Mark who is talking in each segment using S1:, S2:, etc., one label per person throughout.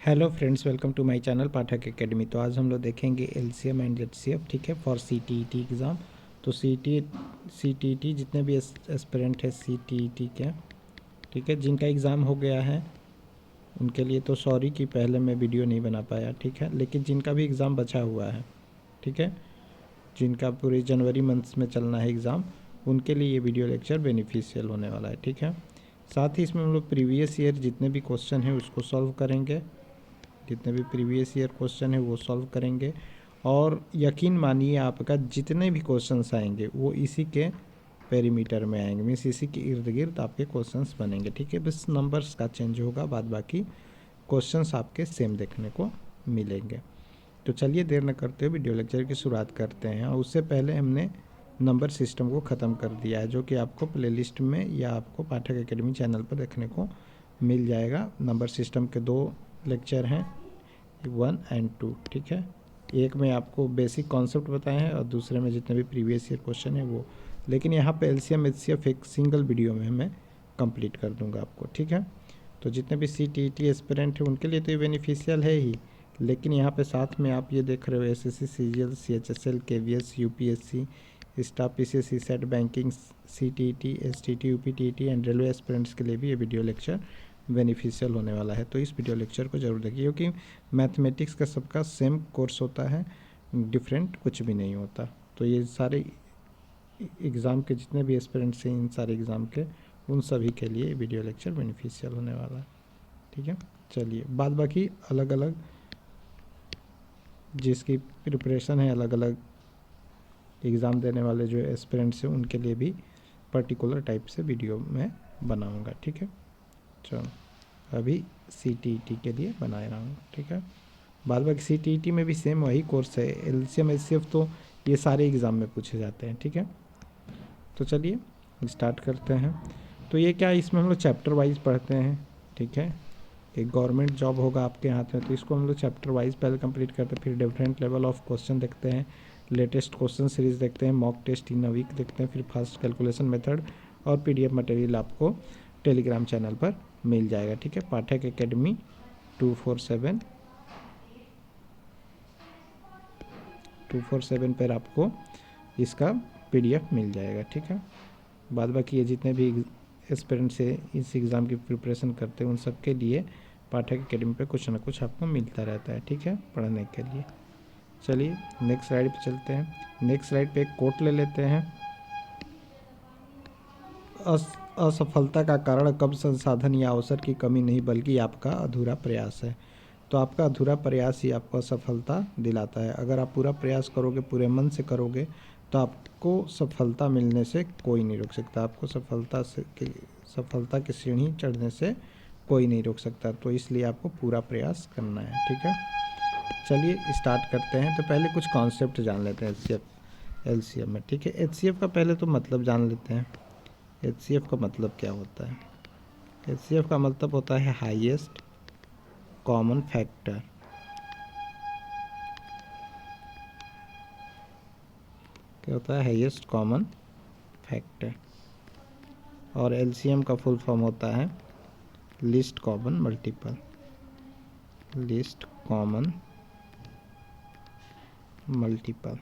S1: Hello friends, welcome to my channel Pathak academy. तो आज हम लोग देखेंगे एलसीएम एंड एचसीएफ, ठीक है, फॉर सीटीईटी एग्ज़ाम। तो सीटीईटी जितने भी एस्पिरेंट है सीटीईटी के, ठीक है, जिनका एग्ज़ाम हो गया है उनके लिए तो सॉरी कि पहले मैं वीडियो नहीं बना पाया, ठीक है। लेकिन जिनका भी एग्ज़ाम बचा हुआ है, ठीक है, जिनका पूरे जनवरी मंथ्स में चलना है एग्ज़ाम, उनके लिए ये वीडियो लेक्चर बेनिफिशियल होने वाला है, ठीक है। साथ ही इसमें हम लोग प्रीवियस ईयर जितने भी क्वेश्चन हैं उसको सॉल्व करेंगे, जितने भी प्रीवियस ईयर क्वेश्चन है वो सॉल्व करेंगे। और यकीन मानिए आपका जितने भी क्वेश्चंस आएंगे वो इसी के पेरीमीटर में आएंगे, मीन्स इसी के इर्द गिर्द आपके क्वेश्चंस बनेंगे, ठीक है। बस नंबर्स का चेंज होगा, बाद बाकी क्वेश्चंस आपके सेम देखने को मिलेंगे। तो चलिए देर न करते हुए वीडियो लेक्चर की शुरुआत करते हैं। और उससे पहले हमने नंबर सिस्टम को ख़त्म कर दिया है, जो कि आपको प्लेलिस्ट में या आपको पाठक एकेडमी चैनल पर देखने को मिल जाएगा। नंबर सिस्टम के 2 लेक्चर हैं, 1 एंड 2, ठीक है। एक में आपको बेसिक कॉन्सेप्ट बताए हैं और दूसरे में जितने भी प्रीवियस ईयर क्वेश्चन है वो। लेकिन यहाँ पे एलसीएम एचसीएफ एक सिंगल वीडियो में मैं कंप्लीट कर दूंगा आपको, ठीक है। तो जितने भी सीटीईटी एस्पिरेंट हैं उनके लिए तो ये बेनिफिशियल है ही, लेकिन यहाँ पे साथ में आप ये देख रहे हो SSC, CGL, CHSL, KVS, UPSC, staff PCS, set, banking, CTET, STT, UPTET and railway aspirants के लिए भी ये वीडियो लेक्चर बेनिफिशियल होने वाला है। तो इस वीडियो लेक्चर को ज़रूर देखिए, क्योंकि मैथमेटिक्स का सबका सेम कोर्स होता है, डिफरेंट कुछ भी नहीं होता। तो ये सारे एग्ज़ाम के जितने भी एस्पिरेंट्स हैं, इन सारे एग्ज़ाम के, उन सभी के लिए वीडियो लेक्चर बेनिफिशियल होने वाला है, ठीक है। चलिए, बाद बाकी अलग अलग जिसकी प्रिपरेशन है, अलग अलग एग्ज़ाम देने वाले जो एस्पिरेंट्स हैं उनके लिए भी पर्टिकुलर टाइप से वीडियो मैं बनाऊँगा, ठीक है। चलो, अभी सीटीईटी के लिए बना रहा हूँ, ठीक है। बाद बाकी सीटीईटी में भी सेम वही कोर्स है, एलसीएम एचसीएफ तो ये सारे एग्ज़ाम में पूछे जाते हैं, ठीक है। तो चलिए स्टार्ट करते हैं। तो ये क्या, इसमें हम लोग चैप्टर वाइज पढ़ते हैं, ठीक है। एक गवर्नमेंट जॉब होगा आपके हाथ में, तो इसको हम लोग चैप्टर वाइज पहले कंप्लीट करते हैं, फिर डिफरेंट लेवल ऑफ क्वेश्चन देखते हैं, लेटेस्ट क्वेश्चन सीरीज़ देखते हैं, mock test in a week देखते हैं, फिर फास्ट कैलकुलेशन मेथड और पीडीएफ मटेरियल आपको टेलीग्राम चैनल पर मिल जाएगा, ठीक है। पाठक एकेडमी 247 पर आपको इसका पीडीएफ मिल जाएगा, ठीक है। बाद बाकी ये जितने भी एस्पिरेंट्स से इस एग्ज़ाम की प्रिपरेशन करते हैं उन सब के लिए पाठक एकेडमी पे कुछ ना कुछ आपको मिलता रहता है, ठीक है, पढ़ने के लिए। चलिए नेक्स्ट स्लाइड पे चलते हैं। नेक्स्ट स्लाइड पे एक कोट ले लेते हैं। असफलता का कारण कब संसाधन या अवसर की कमी नहीं बल्कि आपका अधूरा प्रयास है। तो आपका अधूरा प्रयास ही आपको असफलता दिलाता है। अगर आप पूरा प्रयास करोगे, पूरे मन से करोगे, तो आपको सफलता मिलने से कोई नहीं रोक सकता। आपको सफलता की सीढ़ी चढ़ने से कोई नहीं रोक सकता। तो इसलिए आपको पूरा प्रयास करना है, ठीक है। चलिए स्टार्ट करते हैं। तो पहले कुछ कॉन्सेप्ट जान लेते हैं एलसीएम में, ठीक है। एचसीएफ का पहले तो मतलब जान लेते हैं। एचसीएफ का मतलब क्या होता है? एचसीएफ का मतलब होता है हाईएस्ट कॉमन फैक्टर। क्या होता है? Highest common factor. और एलसीएम का फुल फॉर्म होता है least common multiple. Least common multiple,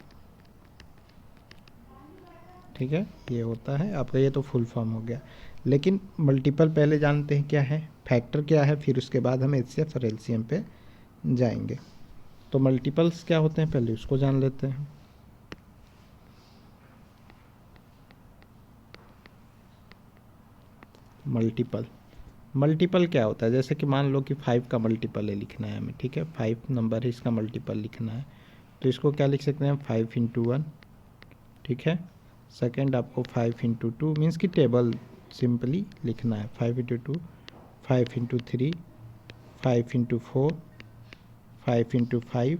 S1: ठीक है, ये होता है आपका। ये तो फुल फॉर्म हो गया, लेकिन मल्टीपल पहले जानते हैं क्या है, फैक्टर क्या है, फिर उसके बाद हम एचसीएफ और एलसीएम पे जाएंगे। तो मल्टीपल्स क्या होते हैं पहले उसको जान लेते हैं। मल्टीपल क्या होता है? जैसे कि मान लो कि 5 का मल्टीपल है लिखना है हमें, ठीक है, 5 नंबर है, इसका मल्टीपल लिखना है, तो इसको क्या लिख सकते हैं? 5 इंटू 1, ठीक है। सेकेंड आपको 5 इंटू 2, मीन्स की टेबल सिंपली लिखना है। 5 into 2, 5 into 3, 5 into 4, 5 into 5,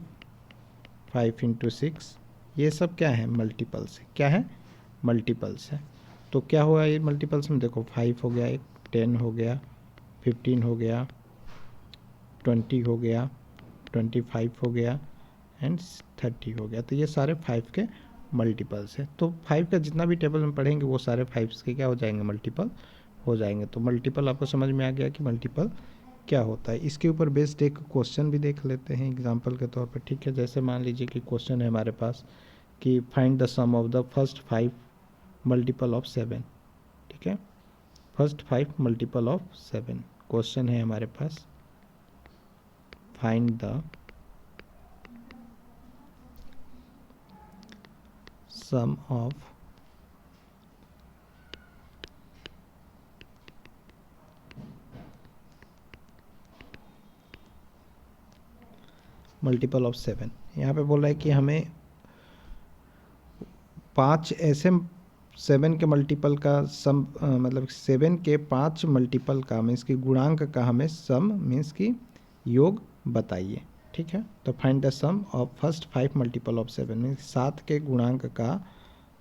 S1: 5 into 6, ये सब क्या है? मल्टीपल्स है। क्या है? मल्टीपल्स है। तो क्या हुआ ये मल्टीपल्स में? देखो 5 हो गया, एक 10 हो गया, 15 हो गया, 20 हो गया, 25 हो गया एंड 30 हो गया। तो ये सारे 5 के मल्टीपल्स है। तो 5 का जितना भी टेबल में पढ़ेंगे वो सारे 5 के क्या हो जाएंगे? मल्टीपल हो जाएंगे। तो मल्टीपल आपको समझ में आ गया कि मल्टीपल क्या होता है, इसके ऊपर बेस्ड एक क्वेश्चन भी देख लेते हैं एग्जांपल के तौर पर, ठीक है। जैसे मान लीजिए कि क्वेश्चन है हमारे पास कि find the sum of the first 5 multiple of 7, ठीक है। फर्स्ट 5 मल्टीपल ऑफ 7 क्वेश्चन है हमारे पास, find the sum of multiple of 7। यहाँ पे बोल रहा है कि हमें 5 ऐसे 7 के मल्टीपल का सम मतलब 7 के 5 मल्टीपल का मीन्स की गुणांक का हमें सम मीन्स की योग बताइए, ठीक है। तो find the sum of first 5 multiple of 7 means 7 के गुणांक का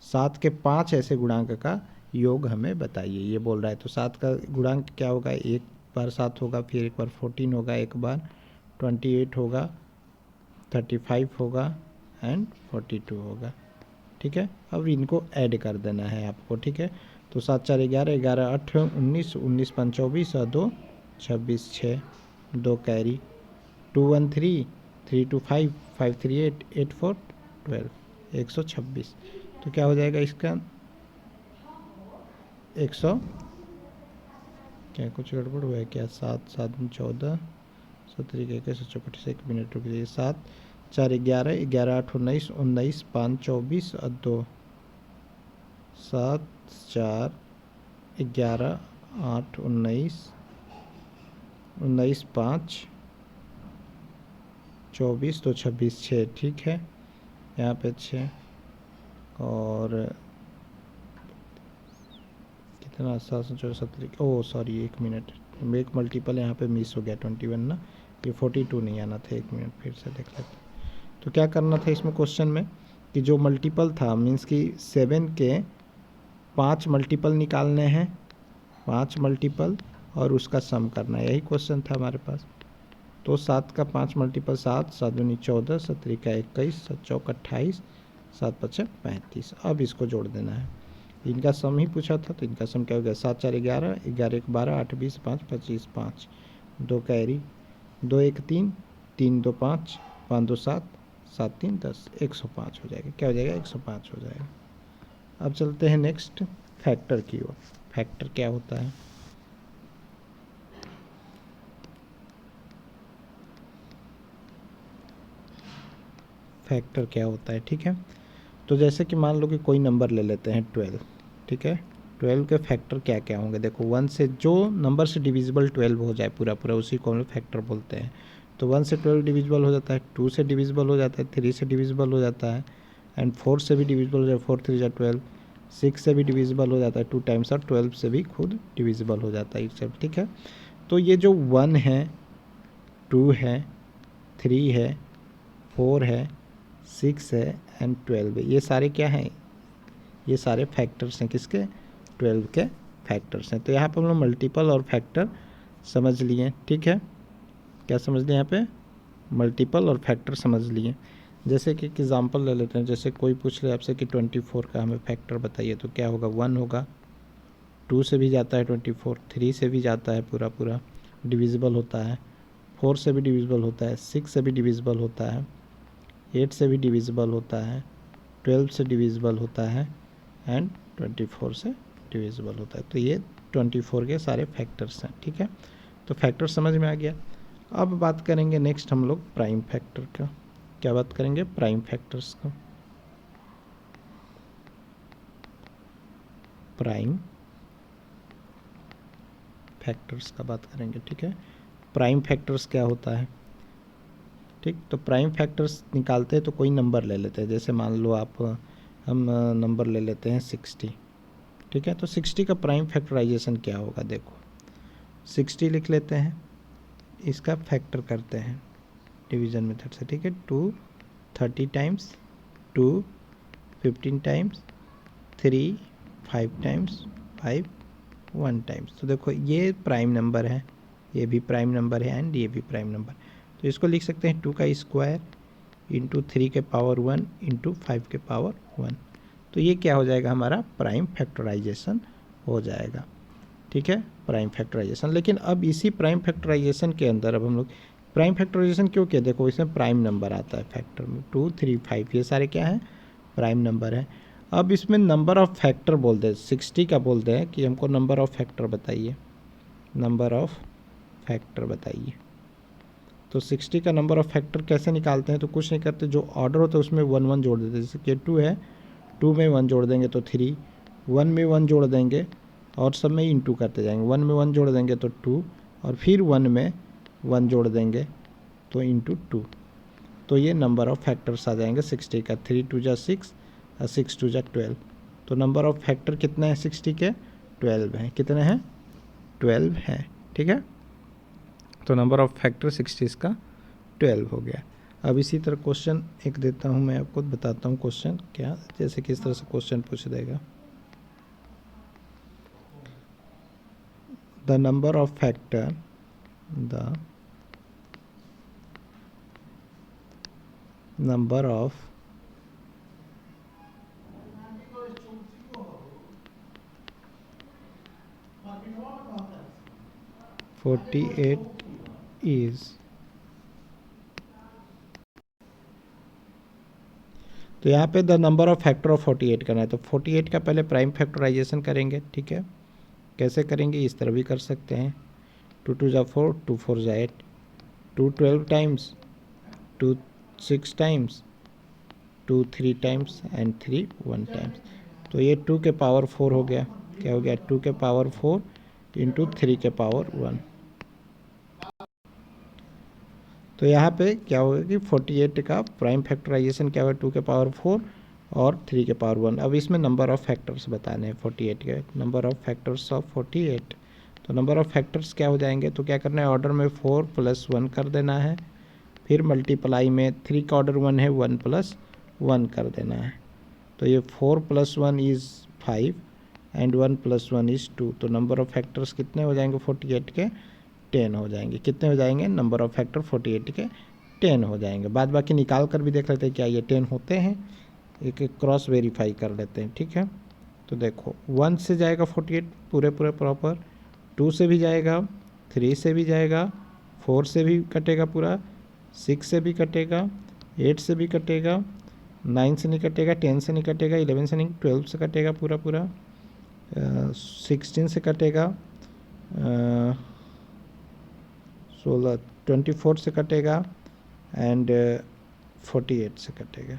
S1: 7 के 5 ऐसे गुणांक का योग हमें बताइए, ये बोल रहा है। तो 7 का गुणांक क्या होगा, एक बार 7 होगा, फिर एक बार 14 होगा, एक बार 28 होगा, 35 होगा एंड 42 होगा, ठीक है। अब इनको ऐड कर देना है आपको, ठीक है। तो 7 4 11, 11 8 19, 19 5 24 और 2 26, 6 2 कैरी, 2 1 3, 3 2 5, 5 3 8, 8 4 12, 126। तो क्या हो जाएगा इसका 100, क्या कुछ गड़बड़ हुआ है क्या, 7 7 14, 17 21 24, 1 मिनट रुक जाइए, 7 4 11, 11 8 19, 19 5 24 और 2 7 4 11 8 19, 19 5 24 तो 26 6, ठीक है। यहाँ पे 6 और कितना 7 ओ सॉरी 1 मिनट, एक मल्टीपल यहाँ पे मिस हो गया 21 ना, ये 42 नहीं आना था, 1 मिनट फिर से देख लेते। तो क्या करना था इसमें क्वेश्चन में कि जो मल्टीपल था मीन्स कि 7 के 5 मल्टीपल निकालने हैं, 5 मल्टीपल और उसका सम करना है, यही क्वेश्चन था हमारे पास। तो 7 का 5 मल्टीपल 7, 7 दूनी 14, 7 त्रिका 21, 7 चौक 28, 7 5 35। अब इसको जोड़ देना है, इनका सम ही पूछा था तो इनका सम क्या हो गया, 7 4 11, 11 1 12, 8 20, 5 25, 5 2 कैरी, 2 1 3, 3 2 5, 5 2 7, 7 3 10, 105 हो जाएगा। क्या हो जाएगा 105 हो जाएगा। अब चलते हैं नेक्स्ट फैक्टर की ओर। फैक्टर क्या होता है, फैक्टर क्या होता है, ठीक है। तो जैसे कि मान लो कि कोई नंबर ले लेते हैं 12, ठीक है। 12 के फैक्टर क्या क्या होंगे, देखो 1 से जो नंबर से डिविजिबल 12 हो जाए पूरा पूरा उसी को हम लोग फैक्टर बोलते हैं। तो 1 से 12 डिविजिबल हो जाता है, 2 से डिविजिबल हो जाता है, 3 से डिविजिबल हो जाता है एंड 4 से भी डिविजिबल हो जाए, 4 3 जा 12, 6 से भी डिविजिबल हो जाता है 2 टाइम्स और 12 से भी खुद डिविजिबल हो जाता है सब, ठीक है। तो ये जो 1 है, 2 है, 3 है, 4 है, 6 है एंड 12 है, ये सारे क्या हैं, ये सारे फैक्टर्स हैं किसके, 12 के फैक्टर्स हैं। तो यहाँ पर हम लोग मल्टीपल और फैक्टर समझ लिए, ठीक है। क्या समझ लिए यहाँ पे, मल्टीपल और फैक्टर समझ लिए। जैसे कि एग्जांपल ले लेते हैं, जैसे कोई पूछ ले आपसे कि 24 का हमें फैक्टर बताइए, तो क्या होगा 1 होगा, 2 से भी जाता है 24, 3 से भी जाता है पूरा पूरा डिविजिबल होता है, 4 से भी डिविजिबल होता है, 6 से भी डिविजिबल होता है, 8 से भी डिविजिबल होता है, 12 से डिविजिबल होता है एंड 24 से डिविजिबल होता है। तो ये 24 के सारे फैक्टर्स हैं, ठीक है। तो फैक्टर समझ में आ गया। अब बात करेंगे नेक्स्ट हम लोग प्राइम फैक्टर का। क्या बात करेंगे, प्राइम फैक्टर्स का, प्राइम फैक्टर्स का बात करेंगे, ठीक है। प्राइम फैक्टर्स क्या होता है, ठीक। तो प्राइम फैक्टर्स निकालते हैं तो कोई नंबर ले लेते हैं, जैसे मान लो आप हम नंबर ले लेते हैं 60, ठीक है। तो 60 का प्राइम फैक्टराइजेशन क्या होगा, देखो 60 लिख लेते हैं, इसका फैक्टर करते हैं डिवीज़न मेथड से, ठीक है। 2 30 टाइम्स, 2 15 टाइम्स, 3 5 टाइम्स, 5 1 टाइम्स। तो देखो ये प्राइम नंबर है, ये भी प्राइम नंबर है एंड ये भी प्राइम नंबर। तो इसको लिख सकते हैं 2 का स्क्वायर इंटू 3 के पावर 1 इंटू 5 के पावर 1। तो ये क्या हो जाएगा, हमारा प्राइम फैक्टराइजेशन हो जाएगा, ठीक है। Prime factorisation. लेकिन अब इसी प्राइम फैक्टराइजेशन के अंदर अब हम लोग प्राइम फैक्टराइजेशन क्यों किया, देखो इसमें प्राइम नंबर आता है फैक्टर में 2, 3, 5, ये सारे क्या हैं, प्राइम नंबर हैं। अब इसमें नंबर ऑफ फैक्टर बोलते हैं, 60 का बोलते हैं कि हमको नंबर ऑफ फैक्टर बताइए, नंबर ऑफ फैक्टर बताइए। तो 60 का नंबर ऑफ फैक्टर कैसे निकालते हैं, तो कुछ नहीं करते, जो ऑर्डर होता है उसमें 1 1 जोड़ देते हैं। जैसे कि 2 है, 2 में 1 जोड़ देंगे तो 3, 1 में 1 जोड़ देंगे और सब में इंटू करते जाएंगे, 1 में 1 जोड़ देंगे तो 2 और फिर 1 में 1 जोड़ देंगे तो इंटू 2। तो ये नंबर ऑफ फैक्टर्स आ जाएंगे 60 का, 3 2 जा 6 और 6 2 जा 12। तो नंबर ऑफ फैक्टर कितने हैं 60 के, 12 हैं। कितने हैं, 12 हैं, ठीक है। तो नंबर ऑफ फैक्टर 60 का 12 हो गया। अब इसी तरह क्वेश्चन एक देता हूँ, मैं आपको बताता हूँ क्वेश्चन क्या, जैसे किस तरह से क्वेश्चन पूछ देगा। The number of factor, the number of (48) is, तो यहाँ पे the number of factor of 48 करना है, तो 48 का पहले प्राइम फैक्टराइजेशन करेंगे, ठीक है। कैसे करेंगे, इस तरह भी कर सकते हैं, 2 2 जा 4, 2 4 जा 8, 2 12 times, 2 6 times, 2 3 times and 3 1 times. तो ये 2 के पावर 4 हो गया, क्या हो गया, 2 के पावर 4 इंटू 3 के पावर 1। तो यहाँ पे क्या होगा कि 48 का प्राइम फैक्टराइजेशन क्या होगा, 2 के पावर 4 और 3 के पावर 1। अब इसमें नंबर ऑफ फैक्टर्स बताने हैं 48 के, नंबर ऑफ फैक्टर्स ऑफ 48। तो नंबर ऑफ फैक्टर्स क्या हो जाएंगे, तो क्या करना है, ऑर्डर में 4 + 1 कर देना है, फिर मल्टीप्लाई में 3 का ऑर्डर 1 है, 1 + 1 कर देना है। तो ये 4 + 1 इज़ 5 एंड 1 + 1 इज़ 2। तो नंबर ऑफ फैक्टर्स कितने हो जाएंगे 48 के, 10 हो जाएंगे। कितने हो जाएंगे, नंबर ऑफ फैक्टर 48 के 10 हो जाएंगे। बाद बाकी निकाल कर भी देख लेते हैं क्या ये 10 होते हैं, एक एक क्रॉस वेरीफाई कर लेते हैं, ठीक है। तो देखो 1 से जाएगा 48 पूरे प्रॉपर, 2 से भी जाएगा, 3 से भी जाएगा, 4 से भी कटेगा पूरा, 6 से भी कटेगा, 8 से भी कटेगा, 9 से नहीं कटेगा, 10 से नहीं कटेगा, 11 से नहीं, 12 से कटेगा पूरा, 16 से कटेगा, 16 24 से कटेगा एंड 48 से कटेगा,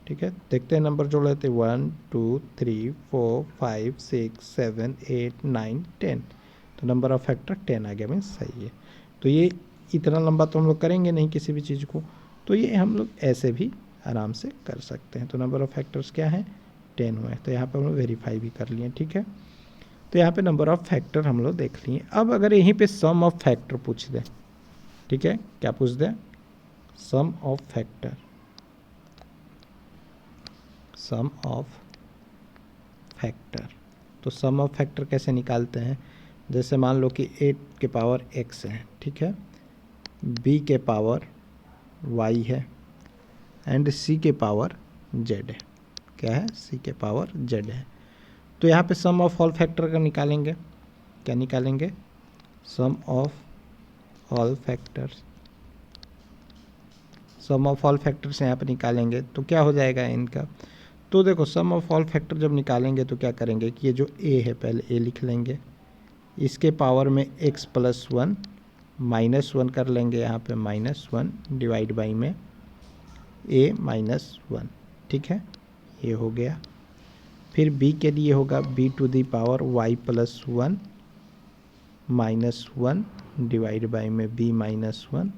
S1: ठीक है। देखते हैं नंबर जोड़ लेते हैं, 1 2 3 4 5 6 7 8 9 10। तो नंबर ऑफ फैक्टर 10 आ गया, मीन्स सही है। तो ये इतना लंबा तो हम लोग करेंगे नहीं किसी भी चीज़ को, तो ये हम लोग ऐसे भी आराम से कर सकते हैं। तो नंबर ऑफ फैक्टर्स क्या है, 10 हुए। तो यहाँ पर हम लोग वेरीफाई भी कर लिए, ठीक है। तो यहाँ पे नंबर ऑफ फैक्टर हम लोग देख लिए। अब अगर यहीं पे सम ऑफ फैक्टर पूछ दे, ठीक है, क्या पूछ दे, sum of factor, sum of factor. तो सम ऑफ फैक्टर कैसे निकालते हैं, जैसे मान लो कि 8 के पावर x है, ठीक है, b के पावर y है एंड c के पावर z है। क्या है, c के पावर z है। तो यहाँ पे सम ऑफ ऑल फैक्टर का निकालेंगे, क्या निकालेंगे, sum of all factors, sum of all factors यहाँ पे निकालेंगे तो क्या हो जाएगा इनका। तो देखो सम ऑफ ऑल फैक्टर जब निकालेंगे तो क्या करेंगे कि ये जो a है पहले a लिख लेंगे, इसके पावर में x + 1 -1 कर लेंगे, यहाँ पे -1 डिवाइड बाई में a -1, ठीक है, ये हो गया। फिर b के लिए होगा b to the power y + 1 -1 divide by में b -1,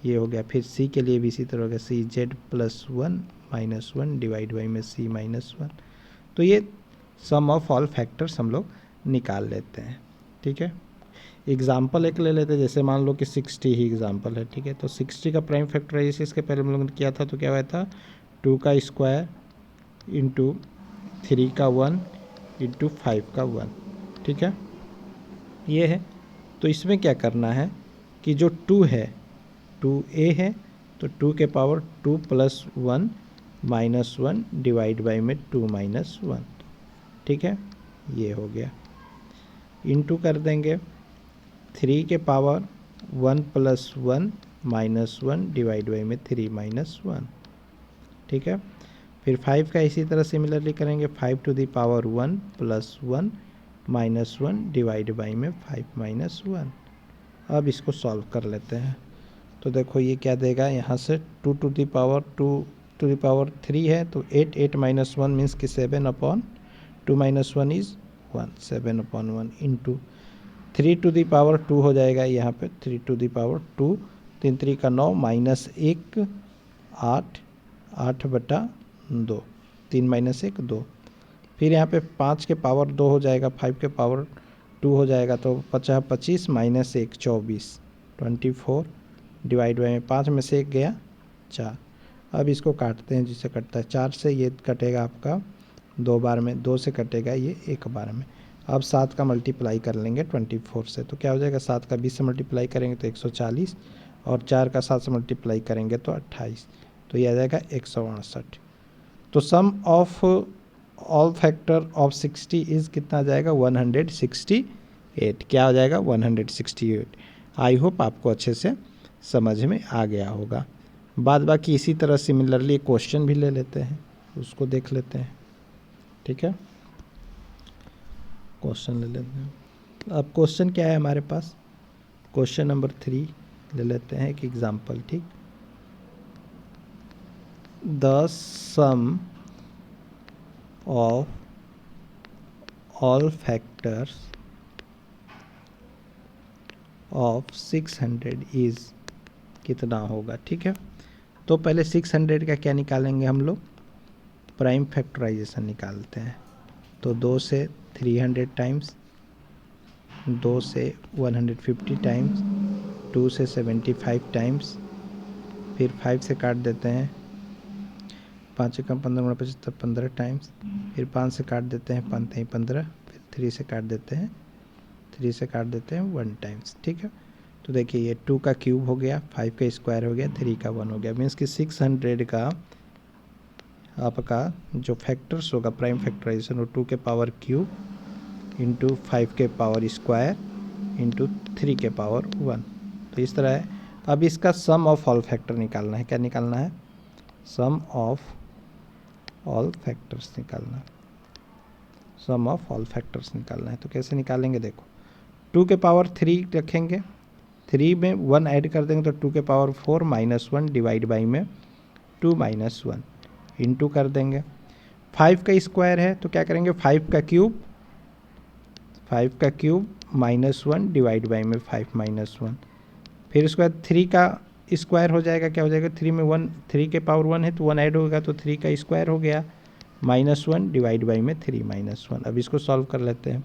S1: ये हो गया। फिर c के लिए भी इसी तरह होगा cz + 1 -1 डिवाइड बाई में c -1। तो ये सम ऑफ ऑल फैक्टर्स हम लोग निकाल लेते हैं, ठीक है। एग्जाम्पल एक ले लेते हैं, जैसे मान लो कि 60 ही एग्जाम्पल है, ठीक है। तो 60 का प्राइम फैक्टराइजेशन इसके पहले हम लोगों ने किया था, तो क्या हुआ था, 2 का स्क्वायर इंटू 3 का 1 इंटू 5 का 1, ठीक है, ये है। तो इसमें क्या करना है कि जो 2 है 2a है, तो 2 के पावर 2 + 1 -1 डिवाइड बाई में 2 - 1, ठीक है, ये हो गया। इंटू कर देंगे 3 के पावर 1 + 1 - 1 डिवाइड बाई में 3 - 1, ठीक है। फिर 5 का इसी तरह सिमिलरली करेंगे 5 to the power 1 + 1 - 1 divide by में 5 - 1। अब इसको सॉल्व कर लेते हैं। तो देखो ये क्या देगा, यहाँ से 2 टू द पावर 3 है तो 8, 8 - 1 मीन्स कि 7/2 - 1 is 1, 7/1 into 3 to the power 2 हो जाएगा यहाँ पे 3 टू द पावर 2, 3 3 का 9 -1 8, 8/2, 3 - 1 2। फिर यहाँ पे 5 के पावर 2 हो जाएगा, 5 के पावर 2 हो जाएगा तो 50 25 - 1 24, 24 डिवाइड बाई में 5 में से 1 गया 4। अब इसको काटते हैं, जिसे कटता है 4 से ये कटेगा आपका 2 बार में, 2 से कटेगा ये 1 बार में। अब 7 का मल्टीप्लाई कर लेंगे 24 से तो क्या हो जाएगा, 7 का 20 से मल्टीप्लाई करेंगे तो 140 और 4 का 7 से मल्टीप्लाई करेंगे तो 28, तो ये आ जाएगा 168। तो sum of all factor of 60 is कितना आ जाएगा 168। क्या हो जाएगा 168। आई होप आपको अच्छे से समझ में आ गया होगा। बाद बाकी इसी तरह सिमिलरली क्वेश्चन भी ले लेते हैं, उसको देख लेते हैं, ठीक है। क्वेश्चन ले लेते हैं। अब क्वेश्चन क्या है हमारे पास, क्वेश्चन नंबर 3 ले लेते हैं एक एग्जाम्पल, ठीक। The sum of all factors of 600 is कितना होगा, ठीक है। तो पहले 600 का क्या निकालेंगे हम लोग, प्राइम फैक्टराइजेशन निकालते हैं। तो 2 से 300 टाइम्स, 2 से 150 टाइम्स, 2 से 75 टाइम्स, फिर 5 से काट देते हैं, 5 कम 15 75 15 टाइम्स, फिर 5 से काट देते हैं 5 15, फिर 3 से काट देते हैं 1 टाइम्स, ठीक है। तो देखिए ये 2 का क्यूब हो गया, 5 का स्क्वायर हो गया, 3 का 1 हो गया, मीन्स कि 600 का आपका जो फैक्टर्स होगा प्राइम फैक्टराइजेशन वो 2 के पावर क्यूब इंटू 5 के पावर स्क्वायर इंटू 3 के पावर 1, तो इस तरह है। अब इसका सम ऑफ ऑल फैक्टर निकालना है, क्या निकालना है, सम ऑफ ऑल फैक्टर्स निकालना है, सम ऑफ ऑल फैक्टर्स निकालना है। तो कैसे निकालेंगे, देखो 2 के पावर 3 रखेंगे, 3 में 1 ऐड कर देंगे तो 2 के पावर 4 - 1 डिवाइड बाई में 2 - 1 इंटू कर देंगे। 5 का स्क्वायर है तो क्या करेंगे 5 का क्यूब -1 डिवाइड बाई में 5 - 1, फिर उसके बाद 3 का स्क्वायर हो जाएगा, क्या हो जाएगा 3 में 1, 3 के पावर 1 है तो 1 ऐड होगा तो 3 का स्क्वायर हो गया -1 डिवाइड बाई में 3 - 1। अब इसको सॉल्व कर लेते हैं।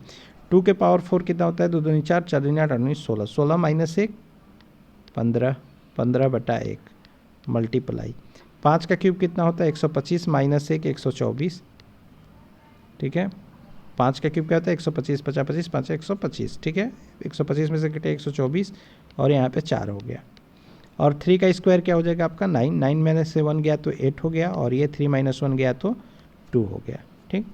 S1: 2 के पावर 4 कितना होता है, 2 दूनी 4, 4 दूनी 8, 8 दूनी 16, 16 - 1 15, 15/1 मल्टीप्लाई। 5 का क्यूब कितना होता है 125 - 1 124, ठीक है। 5 का क्यूब क्या होता है 125, 50 25 5 125, ठीक है। 125 में से घटे 124 और यहाँ पे 4 हो गया। और 3 का स्क्वायर क्या हो जाएगा आपका 9, 9 में से 1 गया तो 8 हो गया और ये 3 - 1 गया तो 2 हो गया, ठीक।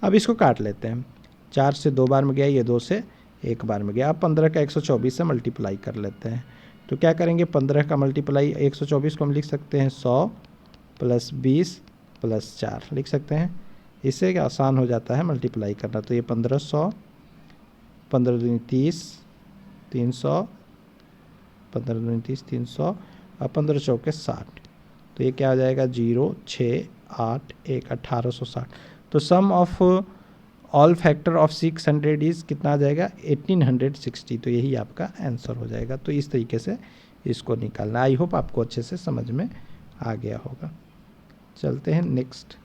S1: अब इसको काट लेते हैं, 4 से 2 बार में गया, ये 2 से 1 बार में गया। अब 15 का 124 से मल्टीप्लाई कर लेते हैं। तो क्या करेंगे 15 का मल्टीप्लाई 124 को हम लिख सकते हैं 100 + 20 + 4 लिख सकते हैं। इससे क्या आसान हो जाता है मल्टीप्लाई करना। तो ये 1500, 15 दूनी 30, 300, 15 दूनी 30 300 और 15 चौके 60, तो ये क्या हो जाएगा 0 6 8 1 1860। तो sum of all factor of 600 is कितना आ जाएगा 1860, तो यही आपका आंसर हो जाएगा। तो इस तरीके से इसको निकालना। आई होप आपको अच्छे से समझ में आ गया होगा। चलते हैं नेक्स्ट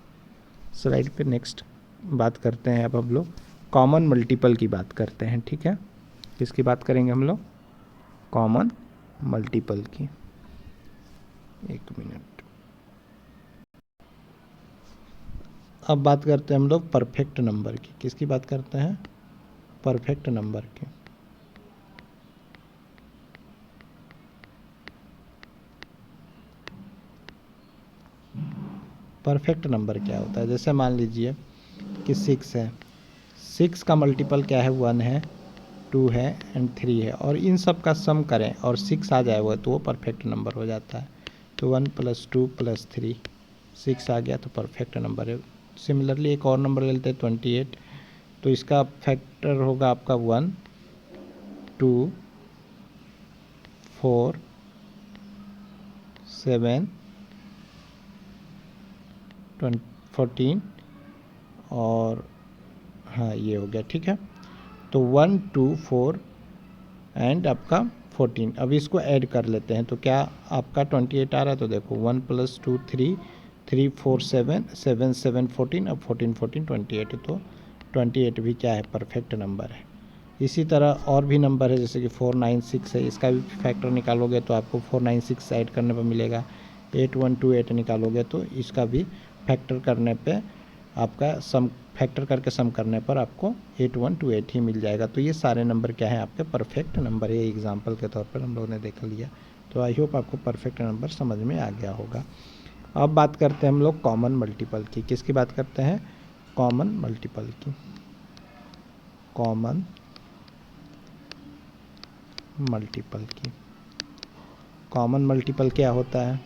S1: स्लाइड पे। नेक्स्ट बात करते हैं अब हम लोग कॉमन मल्टीपल की बात करते हैं, ठीक है। किसकी बात करेंगे हम लोग, कॉमन मल्टीपल की। एक मिनट। अब बात करते हैं हम लोग परफेक्ट नंबर की। किसकी बात करते हैं, परफेक्ट नंबर की। परफेक्ट नंबर क्या होता है, जैसे मान लीजिए कि 6 है, 6 का मल्टीपल क्या है 1 है, 2 है एंड 3 है, और इन सब का सम करें और 6 आ जाए वो तो वो परफेक्ट नंबर हो जाता है। तो 1 + 2 + 3 6 आ गया तो परफेक्ट नंबर है। सिमिलरली एक और नंबर ले लेते हैं 28, तो इसका फैक्टर होगा आपका 1 2 4 7 14 और हाँ ये हो गया, ठीक है। तो 1 2 4 एंड आपका 14। अब इसको ऐड कर लेते हैं तो क्या आपका 28 आ रहा है। तो देखो 1 + 2 3 3 4 7 7 7 14, अब 14 14 28, तो 28 भी क्या है, परफेक्ट नंबर है। इसी तरह और भी नंबर है जैसे कि 496 है, इसका भी फैक्टर निकालोगे तो आपको 496 ऐड करने पर मिलेगा। 8128 निकालोगे तो इसका भी फैक्टर करने पे आपका सम फैक्टर करके सम करने पर आपको 8128 ही मिल जाएगा। तो ये सारे नंबर क्या है, आपके परफेक्ट नंबर है। एग्जाम्पल के तौर पर हम लोगों ने देख लिया। तो आई होप आपको परफेक्ट नंबर समझ में आ गया होगा। अब बात करते हैं हम लोग कॉमन मल्टीपल की। किसकी बात करते हैं, कॉमन मल्टीपल की। कॉमन मल्टीपल की। कॉमन मल्टीपल क्या होता है,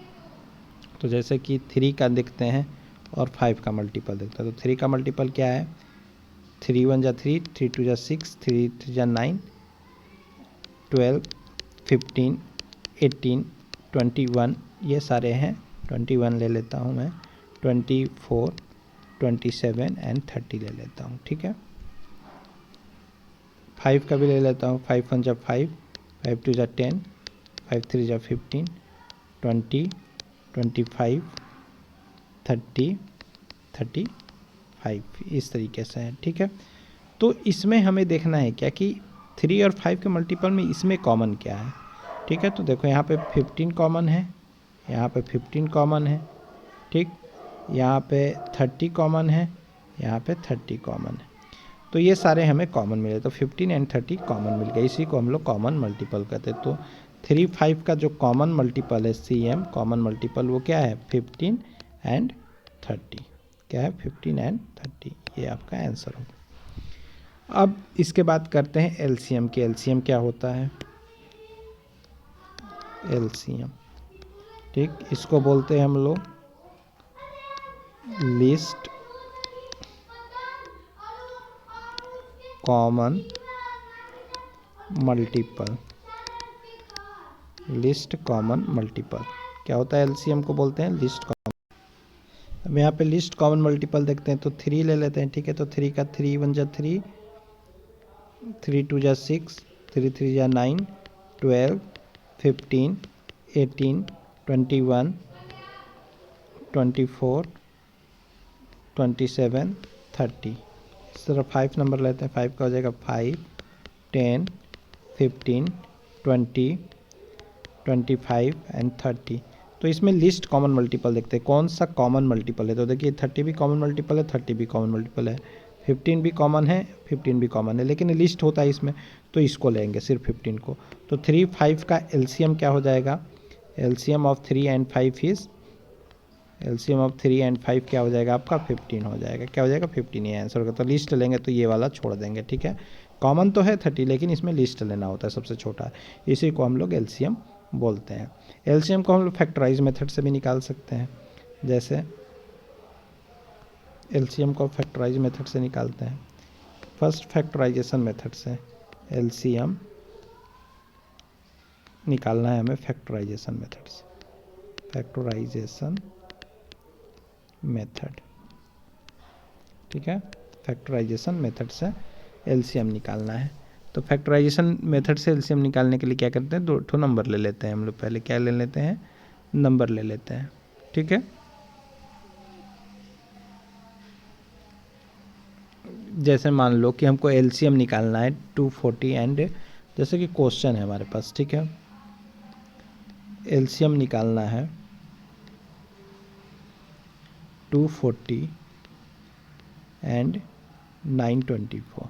S1: तो जैसे कि 3 का देखते हैं और 5 का मल्टीपल देखते हैं। तो 3 का मल्टीपल क्या है, 3 × 1 = 3, 3 × 2 = 6, 3 × 3 = 9, 12 15 18 21, ये सारे हैं। 21 ले लेता हूँ मैं, 24 27 एंड 30 ले लेता हूँ, ठीक है। 5 का भी ले लेता हूँ, 5 × 1 = 5, 5 × 2 = 10, 5 × 3 = 15, 20 25 30 35, इस तरीके से है, ठीक है। तो इसमें हमें देखना है क्या कि 3 और 5 के मल्टीपल में इसमें कॉमन क्या है, ठीक है। तो देखो यहाँ पे 15 कॉमन है, यहाँ पे 15 कॉमन है, ठीक। यहाँ पे 30 कॉमन है, यहाँ पे 30 कॉमन है। तो ये सारे हमें कॉमन मिले, तो 15 एंड 30 कॉमन मिल गए। इसी को हम लोग कॉमन मल्टीपल कहते हैं। तो 3 5 का जो कॉमन मल्टीपल है CM कॉमन मल्टीपल, वो क्या है, 15 एंड 30। क्या है, 15 एंड 30, ये आपका आंसर होगा। अब इसके बाद करते हैं LCM की। LCM क्या होता है, LCM, ठीक, इसको बोलते हैं हम लोग list common multiple. List common multiple क्या होता है, LCM को बोलते हैं लिस्ट कॉमन। अब यहाँ पे लिस्ट कॉमन मल्टीपल देखते हैं तो 3 ले लेते हैं, ठीक है। तो 3 का 3 × 1 = 3, 3 × 2 = 6, 3 × 3 = 9, 12 15 18 21 24 27 30। इस तरह 5 नंबर लेते हैं, 5 का हो जाएगा 5 10 15 20 25 एंड 30। तो इसमें लिस्ट कॉमन मल्टीपल देखते हैं कौन सा कॉमन मल्टीपल है। तो देखिए 30 भी कॉमन मल्टीपल है, 30 भी कॉमन मल्टीपल है, 15 भी कॉमन है, 15 भी कॉमन है, लेकिन लिस्ट होता है इसमें, तो इसको लेंगे सिर्फ 15 को। तो 3 5 का LCM क्या हो जाएगा, LCM of 3 and 5 is, LCM of 3 and 5 क्या हो जाएगा आपका, 15 हो जाएगा। क्या हो जाएगा, 15, ये आंसर होगा। तो लिस्ट लेंगे तो ये वाला छोड़ देंगे, ठीक है। कॉमन तो है 30, लेकिन इसमें लिस्ट लेना होता है, सबसे छोटा, इसी को हम लोग LCM बोलते हैं। LCM को हम लोग फैक्टराइज मेथड से भी निकाल सकते हैं। जैसे LCM को फैक्टराइज मेथड से निकालते हैं। फर्स्ट फैक्टराइजेशन मेथड से LCM निकालना है हमें फैक्टराइजेशन मेथड से, फैक्टराइजेशन मेथड, ठीक है। फैक्टराइजेशन मेथड से LCM निकालना है। तो फैक्टराइजेशन मेथड से LCM निकालने के लिए क्या करते हैं, 2 नंबर ले लेते हैं हम लोग। पहले क्या ले लेते हैं, नंबर ले लेते हैं, ठीक है। जैसे मान लो कि हमको LCM निकालना है 240 एंड, जैसे कि क्वेश्चन है हमारे पास, ठीक है। LCM निकालना है 240 एंड 924,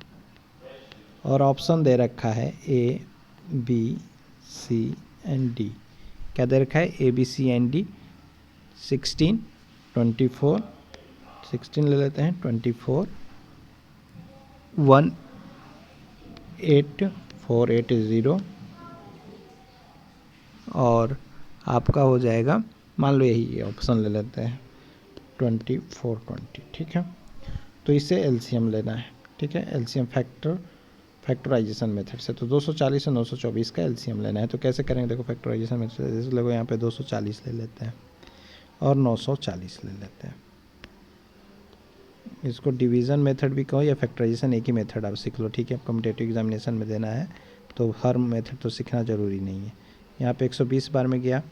S1: और ऑप्शन दे रखा है A B C and D। क्या दे रखा है, A B C and D। 16 24, 16 ले लेते हैं, 24 1 8 480 और आपका हो जाएगा, मान लो यही ऑप्शन ले लेते हैं 2420, ठीक है। तो इसे एलसीएम लेना है, ठीक है, एलसीएम फैक्टराइजेशन मेथड से। तो 240 और 924 का एलसीएम लेना है। तो कैसे करेंगे, देखो फैक्टराइजेशन मेथड से, जैसे लोग यहाँ पे 240 ले लेते हैं और 940 ले लेते हैं। इसको डिवीज़न मेथड भी कहो या फैक्टराइजेशन, एक ही मेथड आप सीख लो, ठीक है। कॉम्पिटिटिव एग्जामिनेशन में देना है तो हर मेथड तो सीखना ज़रूरी नहीं है। यहाँ पे 120 बार में गया,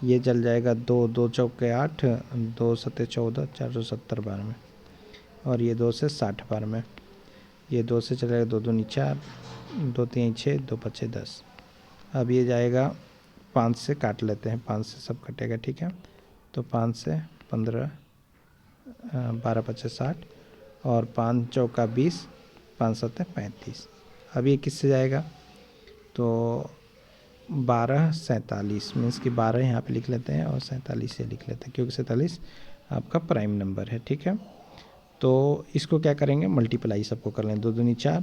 S1: ये चल जाएगा 2 चौके 8, 2 सत्ते 14, 470 बार में। और ये 2 से 60 बार में, ये 2 से चलेगा 2 दूनी 4, 2 3 6, 2 5 10। अब ये जाएगा 5 से काट लेते हैं, 5 से सब कटेगा, ठीक है। तो 5 से 15, 12 5 60 और 5 चौका 20, 5 7 35। अब ये किससे जाएगा, तो 12 47 मीन्स कि 12 यहाँ पे लिख लेते हैं और 47 ये लिख लेते हैं, क्योंकि 47 आपका प्राइम नंबर है, ठीक है। तो इसको क्या करेंगे, मल्टीप्लाई सबको कर लें, 2 दूनी 4,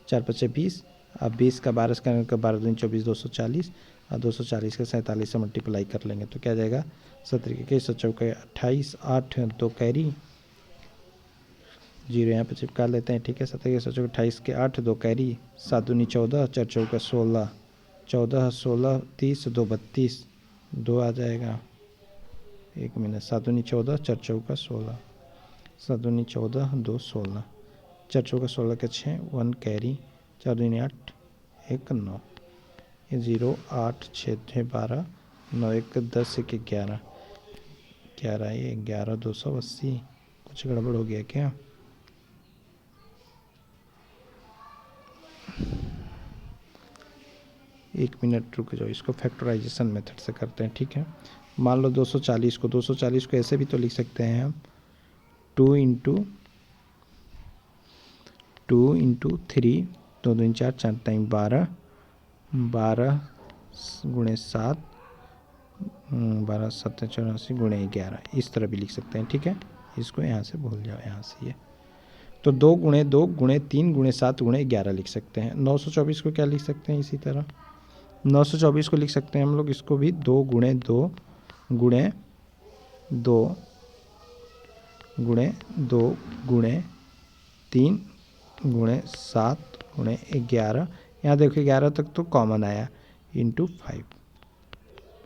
S1: 4 5 20। अब 20 का 12 से करेंगे तो 12 दूनी 24, 240 और 240 का 47 से मल्टीप्लाई कर लेंगे तो क्या जाएगा, 17 के 28, 8 2 कैरी, 0 यहाँ पे चिपका लेते हैं, ठीक है। 17 के 28 के 8 2 कैरी, 7 दूनी 14, 4 चौका 16, 14 16 30, 2 32, 2 आ जाएगा, 1 मिनट, 7 दूनी 14, 4 चौका 16, 7 दूनी 14, 2 16, 4 चौका 16 के 6, 1 कैरी, 4 दूनी 8, 1 9, ये 0 8 6 6 12, 9 1 10 1 11, 11 ये 11 280। कुछ गड़बड़ हो गया क्या, एक मिनट रुक जाओ, इसको फैक्टराइजेशन मेथड से करते हैं, ठीक है। मान लो 240 को ऐसे भी तो लिख सकते हैं हम, 2 इंटू 3, 2 दूनी 4, 4 टाइम 12, 12 गुणे 7, 12 7 84 गुणे 11, इस तरह भी लिख सकते हैं, ठीक है। इसको यहाँ से भूल जाओ, यहाँ से ये तो 2 गुणे 2 गुणे 3 गुणे 7 गुणे 11 लिख सकते हैं। 924 को क्या लिख सकते हैं, इसी तरह 924 को लिख सकते हैं हम लोग, इसको भी 2 गुणे 2 गुणे 2 गुणे 2 गुणे 3 गुणे 7 गुणे 11, यहाँ देखो 11 तक तो कॉमन आया, इंटू 5,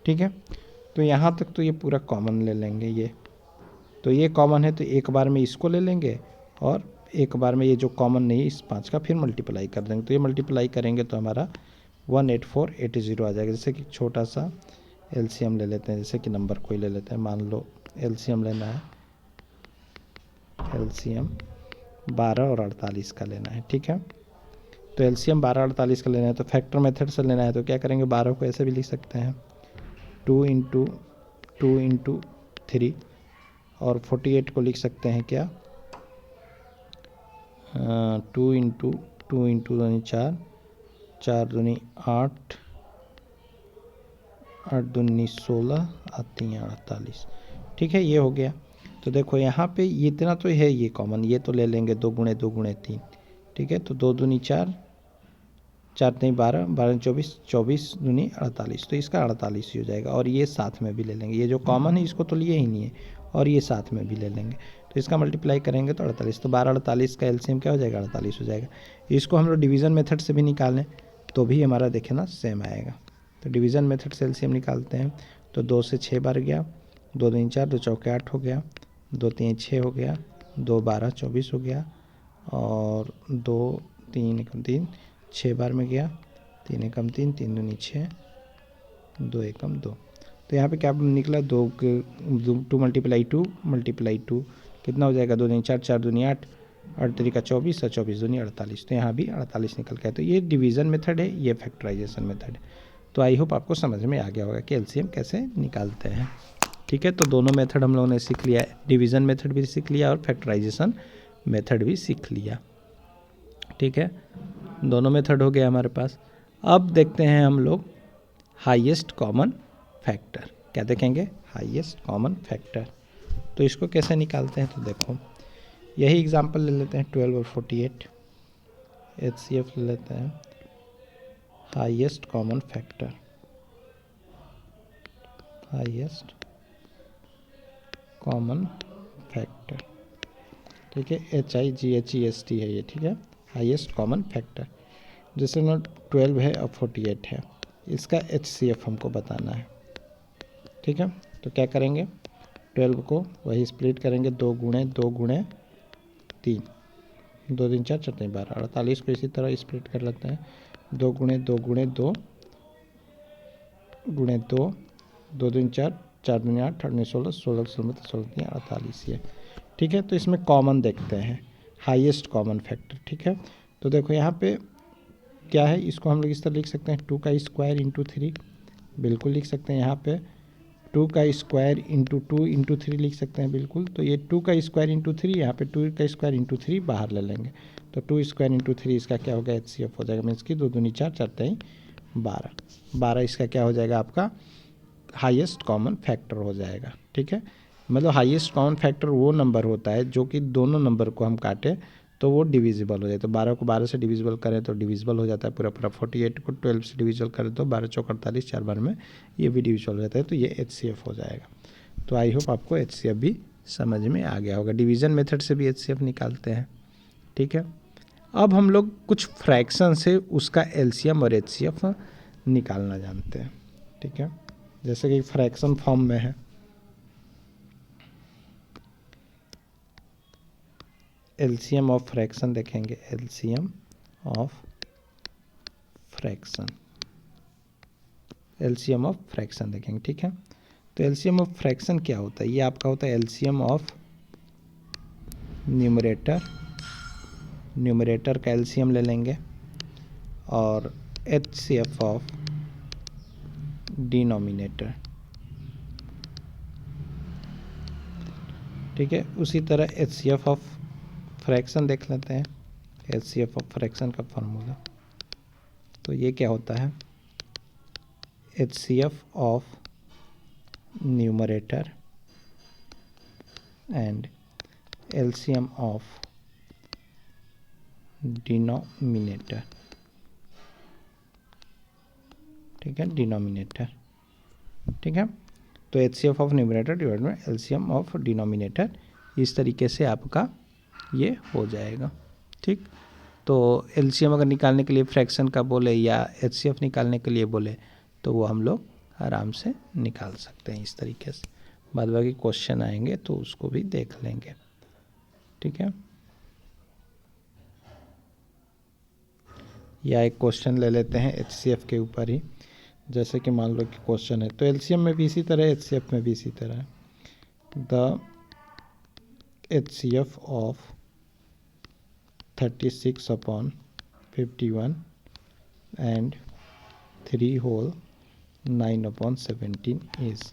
S1: ठीक है। तो यहाँ तक तो ये पूरा कॉमन ले लेंगे, ये तो ये कॉमन है तो एक बार में इसको ले लेंगे और एक बार में ये जो कॉमन नहीं है इस 5 का फिर मल्टीप्लाई कर देंगे। तो ये मल्टीप्लाई करेंगे तो हमारा 18480 आ जाएगा। जैसे कि छोटा सा एलसीएम ले लेते हैं, जैसे कि नंबर कोई ले लेते हैं, मान लो एलसीएम लेना है, एलसीएम 12 और 48 का लेना है, ठीक है। तो एलसीएम 12 48 का लेना है तो फैक्टर मेथड से लेना है, तो क्या करेंगे, 12 को ऐसे भी लिख सकते हैं 2 इंटू 3 और 48 को लिख सकते हैं क्या, 2 इंटू 2 4, 4 दूनी 8, 8 दूनी 16, आती हैं 48, ठीक है। ये हो गया। तो देखो यहाँ पे ये इतना तो है, ये कॉमन, ये तो ले लेंगे 2 गुणे 3, ठीक है। तो 2 दूनी 4, 4 नहीं 12, 12 24, 24 दूनी 48, तो इसका 48 ही हो जाएगा। और ये साथ में भी ले लेंगे, ये जो कॉमन है इसको तो लिए ही नहीं है, और ये साथ में भी ले लेंगे तो इसका मल्टीप्लाई करेंगे तो 48, तो 12 48 का एलसीएम क्या हो जाएगा, 48 हो जाएगा। इसको हम लोग डिवीज़न मेथड से भी निकालें तो भी हमारा देखे ना सेम आएगा। तो डिवीज़न मेथड से एलसीएम निकालते हैं तो 2 से 6 बार गया, 2 दूनी 4, 2 चौके 8 हो गया, 2 3 6 हो गया, 2 12 24 हो गया, और 2 3 एकम 3 6 बार में गया, 3 एकम 3, 3 दूनी 6, 2 एकम 2। तो यहाँ पे क्या निकला, 2 मल्टीप्लाई 2 कितना हो जाएगा, 2 दूनी 4, 4 दूनी 8, 8 3 का 24 और 24 दूनी 48, तो यहाँ भी 48 निकल के आए। तो ये डिवीज़न मेथड है, ये फैक्टराइजेशन मेथड है। तो आई होप आपको समझ में आ गया होगा कि एलसीएम कैसे निकालते हैं, ठीक है। तो दोनों मेथड हम लोगों ने सीख लिया है, डिवीज़न मेथड भी सीख लिया और फैक्टराइजेशन मेथड भी सीख लिया, ठीक है। दोनों मेथड हो गया हमारे पास। अब देखते हैं हम लोग हाईएस्ट कॉमन फैक्टर, क्या देखेंगे, हाईएस्ट कॉमन फैक्टर। तो इसको कैसे निकालते हैं, तो देखो यही एग्जांपल ले लेते हैं 12 और 48, एचसीएफ ले लेते हैं highest common factor, highest common factor, ठीक है, HIGHEST है ये, ठीक है, हाईएस्ट कॉमन फैक्टर। जैसे ना 12 है और 48 है, इसका HCF हमको बताना है, ठीक है। तो क्या करेंगे, 12 को वही स्प्लिट करेंगे, 2 गुणे 2 गुणे 3, 2 3 4 4 12, 48 को इसी तरह स्प्लिट कर लेते हैं, 2 गुणे 2 गुणे 2 गुणे 2, 2 3 4, 4 दूनी 8, 8 16, 16 16 16 48 ये, ठीक है। तो इसमें कॉमन देखते हैं, हाईएस्ट कॉमन फैक्टर, ठीक है। तो देखो यहाँ पे क्या है, इसको हम लोग इस तरह लिख सकते हैं, 2 का स्क्वायर इंटू 3, बिल्कुल लिख सकते हैं। यहाँ पे 2 का स्क्वायर इंटू 2 इंटू 3 लिख सकते हैं, बिल्कुल। तो ये 2 का स्क्वायर इंटू 3, यहाँ पे 2 का स्क्वायर इंटू 3 बाहर ले लेंगे, तो 2 स्क्वायर इंटू 3 इसका क्या होगा, HCF हो जाएगा, मीन्स की 2 दूनी 4, 4 3 12, 12 इसका क्या हो जाएगा, आपका हाईएस्ट कॉमन फैक्टर हो जाएगा, ठीक है। मतलब हाईएस्ट कॉमन फैक्टर वो नंबर होता है जो कि दोनों नंबर को हम काटें तो वो डिविजिबल हो जाए। तो 12 को 12 से डिविजिबल करें तो डिविजिबल हो जाता है पूरा पूरा, 48 को 12 से डिविजिबल करें तो 12 चौक 48, 4 बार में ये भी डिविजिबल हो जाता है, तो ये HCF हो जाएगा। तो आई होप आपको HCF भी समझ में आ गया होगा। डिवीज़न मेथड से भी HCF निकालते हैं, ठीक है। अब हम लोग कुछ फ्रैक्शन से उसका LCM और HCF निकालना जानते हैं, ठीक है। जैसे कि फ्रैक्शन फॉर्म में है, LCM ऑफ फ्रैक्शन देखेंगे, LCM of fraction, LCM of fraction देखेंगे, ठीक है। तो LCM ऑफ फ्रैक्शन क्या होता है, ये आपका होता है LCM ऑफ न्यूमरेटर, न्यूमरेटर का LCM ले लेंगे, और HCF ऑफ डिनोमिनेटर, ठीक है। उसी तरह HCF ऑफ फ्रैक्शन देख लेते हैं, HCF ऑफ फ्रैक्शन का फार्मूला, तो ये क्या होता है, HCF of numerator and LCM of denominator, ठीक है, डिनोमिनेटर, ठीक है। तो HCF ऑफ न्यूमरेटर डिवाइड में LCM ऑफ डिनोमिनेटर, इस तरीके से आपका ये हो जाएगा, ठीक। तो LCM अगर निकालने के लिए फ्रैक्शन का बोले या HCF निकालने के लिए बोले तो वो हम लोग आराम से निकाल सकते हैं इस तरीके से। बाद बाकी क्वेश्चन आएंगे तो उसको भी देख लेंगे, ठीक है। या एक क्वेश्चन ले लेते हैं HCF के ऊपर ही, जैसे कि मान लो कि क्वेश्चन है, तो LCM में भी इसी तरह, HCF में भी इसी तरह, the HCF of 36 upon 51 and 3 whole 9 upon 17 is,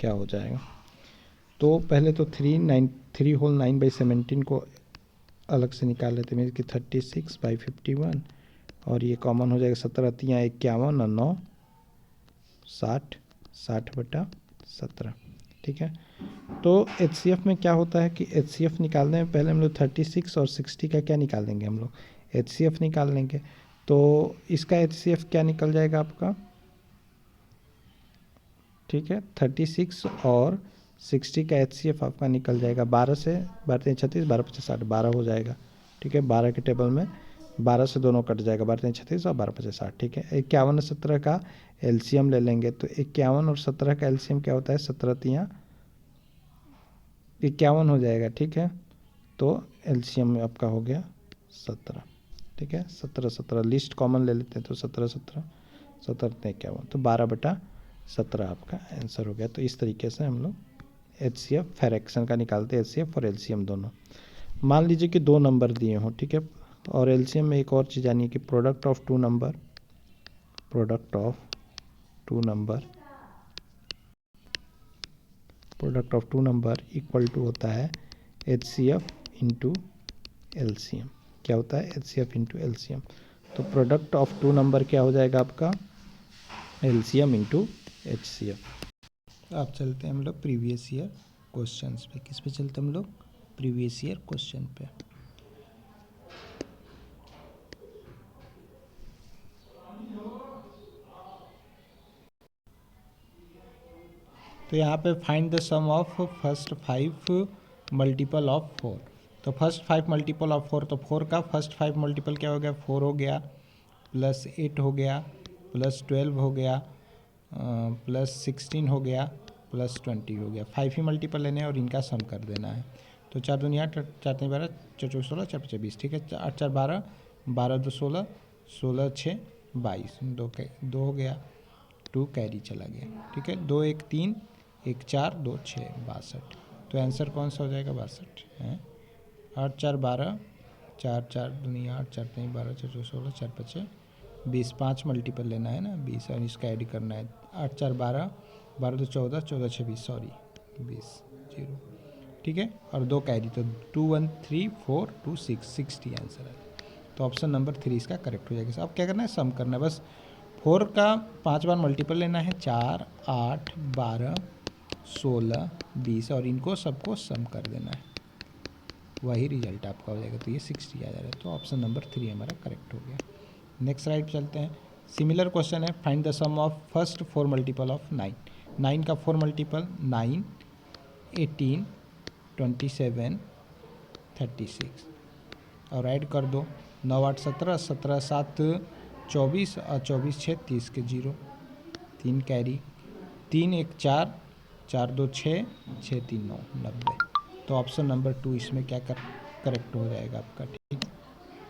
S1: क्या हो जाएगा। तो पहले तो 3 होल 9/17 को अलग से निकाल लेते हैं, कि 36/51, और ये कॉमन हो जाएगा, 17 तियाँ 51 और 9 60, 60/17, ठीक है। तो HCF में क्या होता है कि HCF निकालने में पहले हम लोग 36 और 60 का क्या निकाल देंगे, हम लोग HCF निकाल लेंगे। तो इसका HCF क्या निकल जाएगा आपका, ठीक है, 36 और 60 का HCF आपका निकल जाएगा 12 से, 12 36, 12 50 60, 12 हो जाएगा, ठीक है। 12 के टेबल में 12 से दोनों कट जाएगा, 12 36 और 12 50 60, ठीक है। 51 और 17 का LCM ले लेंगे, तो 51 और 17 का LCM क्या होता है, 17 तियाँ 51 हो जाएगा, ठीक है। तो LCM में आपका हो गया 17, ठीक है। 17 17 लिस्ट कॉमन ले लेते हैं, तो 17 17 17 51, तो 12/17 आपका आंसर हो गया। तो इस तरीके से हम लोग HCF फ्रैक्शन का निकालते हैं, HCF और LCM दोनों। मान लीजिए कि 2 नंबर दिए हों, ठीक है, और LCM में एक और चीज़ जानिए कि product of 2 number, product of 2 number, product of 2 number equal to होता है HCF इंटू LCM। क्या होता है, HCF इंटू LCM। तो प्रोडक्ट ऑफ 2 नंबर क्या हो जाएगा आपका, LCM इंटू HCF। अब चलते हैं हम लोग प्रीवियस ईयर क्वेश्चंस पे। किस पे चलते हैं हम लोग, प्रीवियस ईयर क्वेश्चन पे। तो यहाँ पे find the sum of first 5 multiple of 4। तो फर्स्ट 5 मल्टीपल ऑफ 4, तो 4 का फर्स्ट 5 मल्टीपल क्या हो गया, 4 हो गया, प्लस 8 हो गया, प्लस 12 हो गया, प्लस 16 हो गया, प्लस 20 हो गया। 5 ही मल्टीपल लेने हैं और इनका सम कर देना है। तो 4 दूनी 8, 4 3 12, 4 4 16, 4 5 20, ठीक है। 8 4 12, 12 2 16, 16 6 22, 2 हो गया, 2 कैरी चला गया, ठीक है। 2 1 3, 1 4, 2 6, 62। तो आंसर कौन सा हो जाएगा, 62 है। 8 4 12, 4 4 दूनी 8, 4 3 12, 4 4 16, 4 5 20, 5 मल्टीपल लेना है ना, 20, और इसका ऐड करना है। 8 4 12, 12 2 14, 14 6 20, सॉरी 20 0, ठीक है। और 2 कैरी, तो 2 1 3 4 2 6, 60 आंसर है। तो ऑप्शन नंबर 3 इसका करेक्ट हो जाएगा। अब क्या करना है, सम करना है बस। 4 का 5 बार मल्टीपल लेना है, 4 8 12 16 20, और इनको सबको सम कर देना है, वही रिजल्ट आपका हो जाएगा। तो ये 60 आ जाएगा। तो ऑप्शन नंबर 3 हमारा करेक्ट हो गया। नेक्स्ट स्लाइड पे चलते हैं। सिमिलर क्वेश्चन है, find the sum of first 4 multiple of 9। 9 का 4 मल्टीपल 9, 18, 27, 36, और ऐड कर दो। 9 8 17, 17 7 24, और 24 6 30 के 0, 3 कैरी, 3 1 4, 4 2 6, 6 3 9, 90। तो ऑप्शन नंबर 2 इसमें क्या करेक्ट हो जाएगा आपका, ठीक है।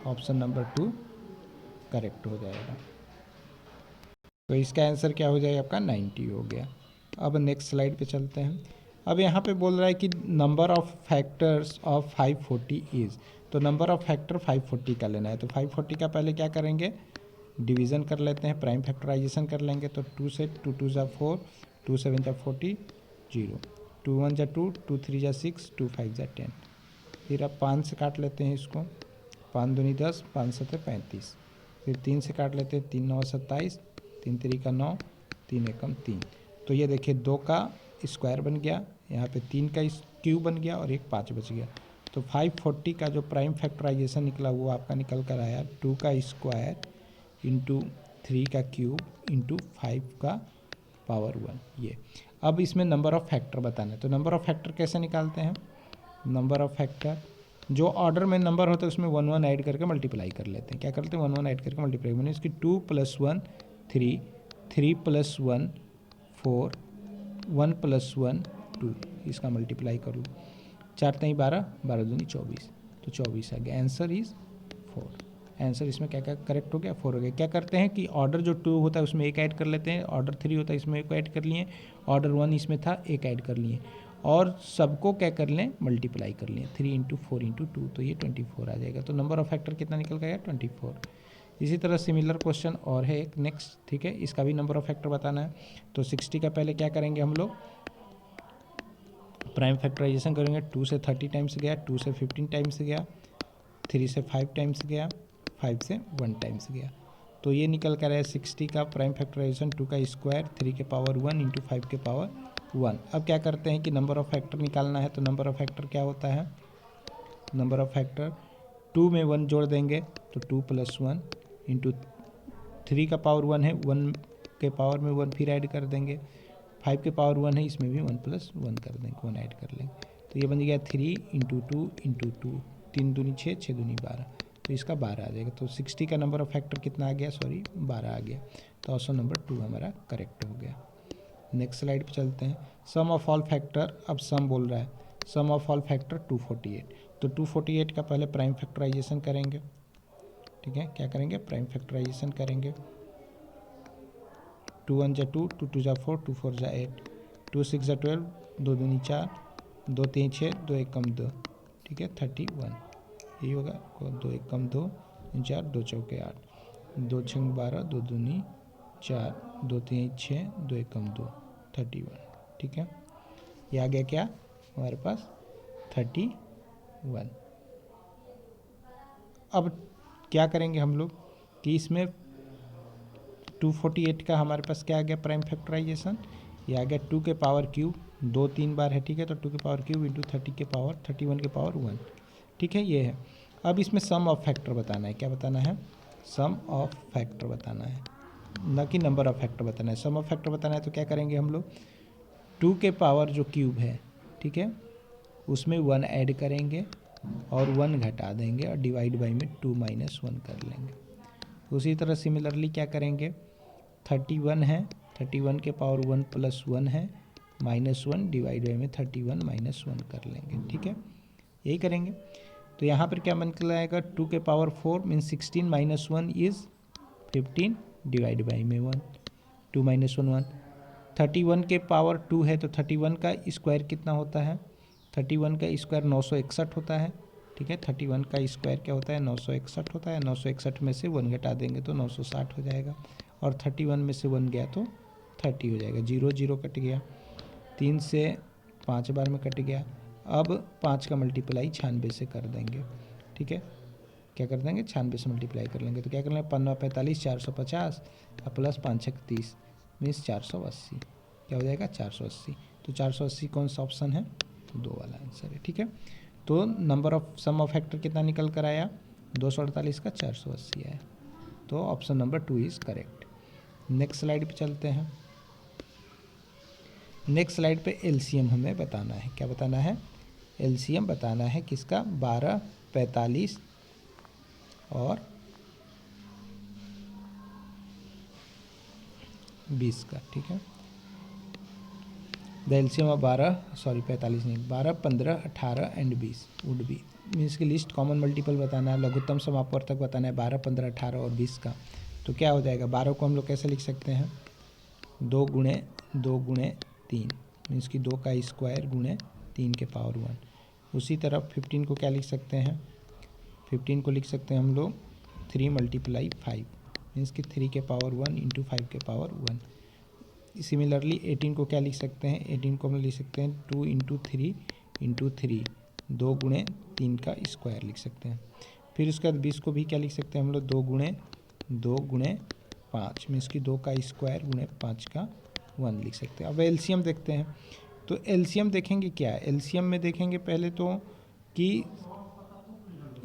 S1: ऑप्शन नंबर 2 करेक्ट हो जाएगा। तो इसका आंसर क्या हो जाएगा आपका, 90 हो गया। अब नेक्स्ट स्लाइड पे चलते हैं। अब यहाँ पे बोल रहा है कि number of factors of 540 is. तो नंबर ऑफ फैक्टर 540 का लेना है। तो 540 का पहले क्या करेंगे, डिवीज़न कर लेते हैं, प्राइम फैक्टराइजेशन कर लेंगे। तो 2 से 2 2 जा 4, 2 7 जा 40, 0, 2 1 जा 2, 2 3 जा 6, 2 5 जा 10। फिर अब 5 से काट लेते हैं इसको, 5 दूनी 10, 5 7 35। फिर 3 से काट लेते हैं, 3 9 27, 3 3 का 9, 3 एकम 3। तो ये देखिए 2 का स्क्वायर बन गया, यहाँ पे 3 का क्यूब बन गया, और एक 5 बच गया। तो 540 का जो प्राइम फैक्टराइजेशन निकला वो आपका निकल कर आया 2 का स्क्वायर इंटू 3 का क्यूब इंटू 5 का पावर 1। ये अब इसमें नंबर ऑफ़ फैक्टर बताना है। तो नंबर ऑफ़ फैक्टर कैसे निकालते हैं, नंबर ऑफ़ फैक्टर जो ऑर्डर में नंबर होता है उसमें 1 1 ऐड करके मल्टीप्लाई कर लेते हैं। क्या करते हैं, 1 1 ऐड करके मल्टीप्लाई, मैंने इसकी 2 + 1 3, 3 + 1 4, 1 + 1 2, इसका मल्टीप्लाई कर लो। 4 3 12, 12 दूनी 24, तो 24 आ गया। Answer is 4। आंसर इसमें क्या क्या करेक्ट हो गया, 4 हो गया। क्या करते हैं कि ऑर्डर जो 2 होता है उसमें 1 ऐड कर लेते हैं, ऑर्डर 3 होता है इसमें 1 ऐड कर लिए, ऑर्डर 1 इसमें था 1 ऐड कर लिए, और सबको क्या कर लें, मल्टीप्लाई कर लें। 3 × 4 × 2, तो ये 24 आ जाएगा। तो नंबर ऑफ फैक्टर कितना निकल गया, 24। इसी तरह सिमिलर क्वेश्चन और है एक नेक्स्ट, ठीक है, इसका भी नंबर ऑफ फैक्टर बताना है। तो 60 का पहले क्या करेंगे हम लोग, प्राइम फैक्टराइजेशन करेंगे। 2 से 30 टाइम्स गया, 2 से 15 टाइम्स गया, 3 से 5 टाइम्स गया, 5 से 1 टाइम्स गया। तो ये निकल कर है 60 का प्राइम फैक्टराइजेशन 2 का स्क्वायर 3 के पावर 1 इंटू 5 के पावर 1। अब क्या करते हैं कि नंबर ऑफ फैक्टर निकालना है। तो नंबर ऑफ फैक्टर क्या होता है, नंबर ऑफ फैक्टर 2 में 1 जोड़ देंगे, तो 2 + 1 इंटू 3 का पावर 1 है, 1 के पावर में 1 फिर ऐड कर देंगे, 5 के पावर 1 है, इसमें भी 1 + 1 कर देंगे, 1 ऐड कर लेंगे। तो ये बन गया 3 × 2 × 2, 3 दूनी 6, 6 दूनी 12, तो इसका 12 आ जाएगा। तो 60 का नंबर ऑफ फैक्टर कितना आ गया, सॉरी 12 आ गया। तो ऑप्शन नंबर 2 हमारा करेक्ट हो गया। नेक्स्ट स्लाइड पे चलते हैं। सम ऑफ ऑल फैक्टर, अब सम बोल रहा है, सम ऑफ ऑल फैक्टर 248। तो 248 का पहले प्राइम फैक्टराइजेशन करेंगे, ठीक है। क्या करेंगे, प्राइम फैक्टराइजेशन करेंगे। 2 1 जा 2, 2 2 जा 4, 2 4 जा 8, 2 6 जा 12, 2 दूनी 4, 2 3 6, 2 1 कम 2, ठीक है, 31 यही होगा। 2 1 कम 2, 3 4, 2 चौके 8, 2 6 12, 2 दूनी 4, 2 3 6, 2 1 कम 2, 31, ठीक है। ये आ गया क्या हमारे पास, 31। अब क्या करेंगे हम लोग कि इसमें 248 का हमारे पास क्या आ गया प्राइम फैक्टराइजेशन, ये आ गया 2 के पावर क्यूब, 2 3 बार है, ठीक है। तो 2 के पावर क्यूब इंटू 30 के पावर 31 के पावर 1, ठीक है, ये है। अब इसमें सम ऑफ फैक्टर बताना है। क्या बताना है, सम ऑफ फैक्टर बताना है, ना कि नंबर ऑफ फैक्टर बताना है। सम ऑफ फैक्टर बताना है तो क्या करेंगे हम लोग, 2 के पावर जो क्यूब है, ठीक है, उसमें 1 ऐड करेंगे और 1 घटा देंगे और डिवाइड बाई में 2 माइनस 1 कर लेंगे। उसी तरह सिमिलरली क्या करेंगे, 31 है, 31 के पावर 1 प्लस 1 है, -1 डिवाइड बाई में 31 माइनस 1 कर लेंगे, ठीक है, यही करेंगे। तो यहाँ पर क्या बन आएगा, 2 के power 4 means 16 minus 1 is 15 divide by में 1, 2 माइनस 1 1। 31 के पावर 2 है तो 31 का स्क्वायर कितना होता है, 31 का स्क्वायर 961 होता है, ठीक है, 31 का स्क्वायर क्या होता है, 961 होता है। 961 में से 1 घटा देंगे तो 960 हो जाएगा, और 31 में से 1 गया तो 30 हो जाएगा। 0 0 कट गया, 3 से 5 बार में कट गया। अब 5 का मल्टीप्लाई 96 से कर देंगे, ठीक है, क्या कर देंगे, 96 से मल्टीप्लाई कर लेंगे तो क्या कर लेंगे, 15 45 450 और प्लस 5 6 30 मीन्स 480, क्या हो जाएगा 480। तो 480 कौन सा ऑप्शन है, 2 वाला आंसर है, ठीक है। तो number of sum of factor कितना निकल कर आया, 248 का 480 आया, तो option number 2 is correct. Next slide पे चलते हैं। नेक्स्ट स्लाइड पे एलसीएम हमें बताना है, क्या बताना है, एलसीएम बताना है किसका, 12 45 और 20 का, ठीक है। द एलसीएम ऑफ 45 नहीं, 12 15 18 एंड 20 वुड बी, मीन्स की लिस्ट कॉमन मल्टीपल बताना है, लघुत्तम समापवर्तक बताना है 12 15 18 और 20 का। तो क्या हो जाएगा, 12 को हम लोग कैसे लिख सकते हैं, 2 गुणे 2 गुणे 3 मीन्स कि 2 का स्क्वायर गुणे 3 के पावर 1। उसी तरह 15 को क्या लिख सकते हैं, 15 को लिख सकते हैं हम लोग 3 मल्टीप्लाई 5 मीन्स कि 3 के पावर 1 इंटू 5 के पावर 1। सिमिलरली 18 को क्या लिख सकते हैं, 18 को हम लिख सकते हैं 2 इंटू 3 इंटू 3, 2 गुणे 3 का स्क्वायर लिख सकते हैं। फिर उसके बाद 20 को भी क्या लिख सकते हैं हम लोग, 2 गुणे 5 मीन्स कि 2 का स्क्वायर गुणे 5 का 1 लिख सकते हैं। अब एलसीएम देखते हैं, तो एलसीएम देखेंगे क्या है, एलसीएम में देखेंगे पहले तो कि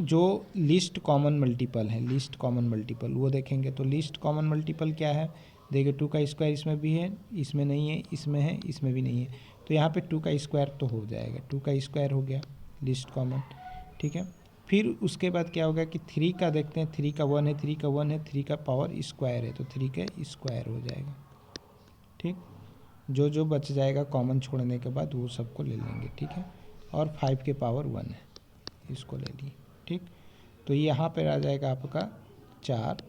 S1: जो लिस्ट कॉमन मल्टीपल है, लिस्ट कॉमन मल्टीपल वो देखेंगे। तो लिस्ट कॉमन मल्टीपल क्या है, देखिए 2 का स्क्वायर इसमें भी है, इसमें नहीं है, इसमें है, इसमें भी नहीं है, तो यहाँ पे 2 का स्क्वायर तो हो जाएगा, 2 का स्क्वायर हो गया लिस्ट कॉमन, ठीक है। फिर उसके बाद क्या होगा कि 3 का देखते हैं, 3 का 1 है, 3 का 1 है, 3 का पावर स्क्वायर है तो 3 का स्क्वायर हो जाएगा, ठीक। जो जो बच जाएगा कॉमन छोड़ने के बाद वो सबको ले लेंगे, ठीक है। और 5 के पावर 1 है, इसको ले लिए, ठीक। तो यहाँ पर आ जाएगा आपका 4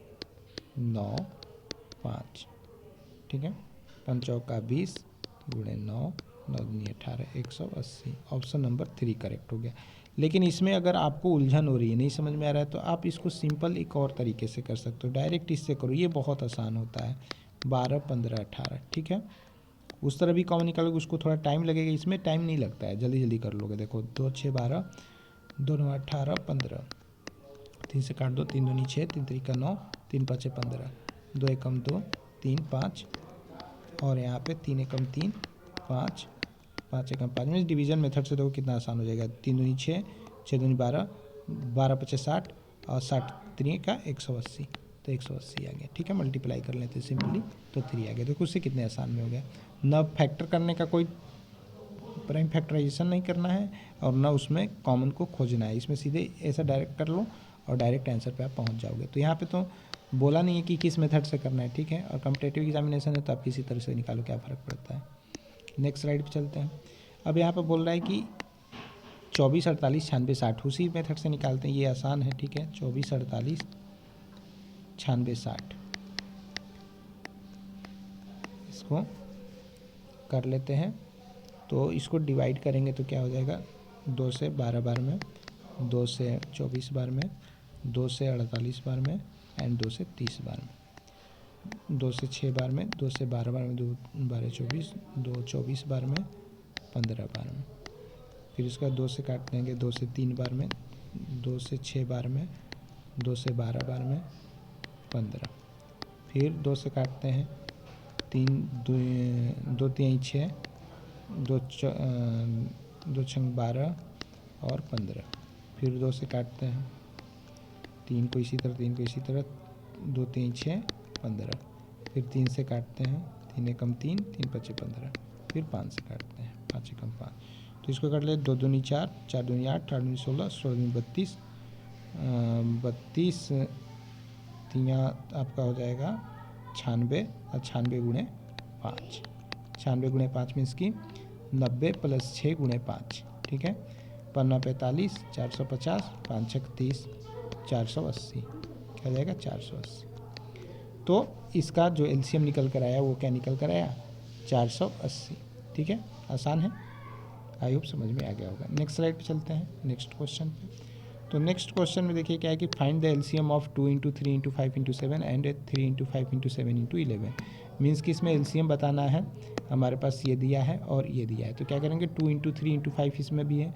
S1: 9 5, ठीक है, 5 चौका 20 गुणे 9 9 दूनी 18 180, ऑप्शन नंबर 3 करेक्ट हो गया। लेकिन इसमें अगर आपको उलझन हो रही है, नहीं समझ में आ रहा है, तो आप इसको सिंपल एक और तरीके से कर सकते हो, डायरेक्ट इससे करो, ये बहुत आसान होता है, 12 15 18, ठीक है। उस तरह भी कॉमन निकालोगे उसको थोड़ा टाइम लगेगा, इसमें टाइम नहीं लगता है, जल्दी जल्दी कर लोगे। देखो 2 6 12 2 9 18 15, 3 से काट दो, 3 दूनी 6 3 3 9 3 5 15, 2 एकम 2 3 5 और यहाँ पे 3 एकम 3 5 5 एकम 5 मीन्स डिवीजन मेथड से देखो कितना आसान हो जाएगा। 3 दूनी 6 6 दूनी 12 12 पचे 60 और 60 3 का 180, तो 180 आ गया, ठीक है। मल्टीप्लाई कर लेते हैं सिंपली तो 3 आ गया, देखो उससे कितने आसान में हो गया। न फैक्टर करने का कोई प्राइम फैक्टराइजेशन नहीं करना है और न उसमें कॉमन को खोजना है, इसमें सीधे ऐसा डायरेक्ट कर लो और डायरेक्ट आंसर पे आप पहुंच जाओगे। तो यहाँ पे तो बोला नहीं है कि किस मेथड से करना है, ठीक है। और कॉम्पिटिटिव एग्जामिनेशन है तो आप किसी तरह से निकालो, क्या फ़र्क पड़ता है। नेक्स्ट स्लाइड पे चलते हैं। अब यहाँ पे बोल रहा है कि 24 48 96 60, उसी मेथड से निकालते हैं, ये आसान है, ठीक है। 24 48 96 60 इसको कर लेते हैं। तो इसको डिवाइड करेंगे तो क्या हो जाएगा, 2 से 12 बार में, 2 से 24 बार में, 2 से 48 बार में एंड 2 से 30 बार में, 2 से 6 बार में, 2 से 12 बार में, 2 12 24, 2 24 बार में, 15 बार में। फिर उसका 2 से काट देंगे, 2 से 3 बार में, 2 से 6 बार में, 2 से 12 बार में, 15। फिर 2 से काटते हैं, 3 2 3 6, 2 छंग 12 और 15। फिर 2 से काटते हैं, 3 को इसी तरह, 3 को इसी तरह, 2 3 6 15। फिर 3 से काटते हैं, 3 एकम 3 3 पचे 15, फिर 5 से काटते हैं, 5 एकम 5, तो इसको काट ले, 2 दूनी 4, 4 दूनी 8, 8 दूनी 16, 16 दूनी 32, 32 तिया आपका हो जाएगा 96, और 96 गुणे 5, 96 गुणे 5 मीन्स की 90 प्लस 6 गुणे 5, ठीक है, 15 45, 450, 5 6 30, 480, क्या हो जाएगा 480। तो इसका जो एलसीएम निकल कर आया वो क्या निकल कर आया 480, ठीक है, आसान है, आई होप समझ में आ गया होगा। नेक्स्ट स्लाइड पे चलते हैं, नेक्स्ट क्वेश्चन पे। तो नेक्स्ट क्वेश्चन में देखिए क्या है कि find the LCM of 2 into 3 into 5 into 7 and 3 into 5 into 7 into 11, means कि इसमें एलसीएम बताना है, हमारे पास ये दिया है और ये दिया है, तो क्या करेंगे 2 इंटू 3 इंटू 5 इसमें भी है,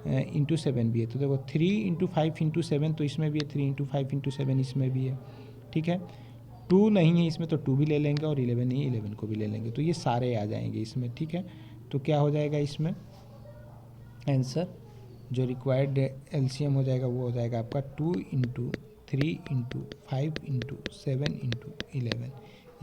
S1: इंटू 7 भी है, तो देखो 3 इंटू 5 इंटू 7 तो इसमें भी है, 3 इंटू 5 इंटू 7 इसमें भी है, ठीक है, 2 नहीं है इसमें तो 2 भी ले लेंगे, और 11 नहीं है 11 को भी ले लेंगे, तो ये सारे आ जाएंगे इसमें, ठीक है। तो क्या हो जाएगा इसमें आंसर जो रिक्वायर्ड एलसीएम हो जाएगा वो हो जाएगा आपका 2 इंटू 3 इंटू 5 इंटू 7 इंटू 11,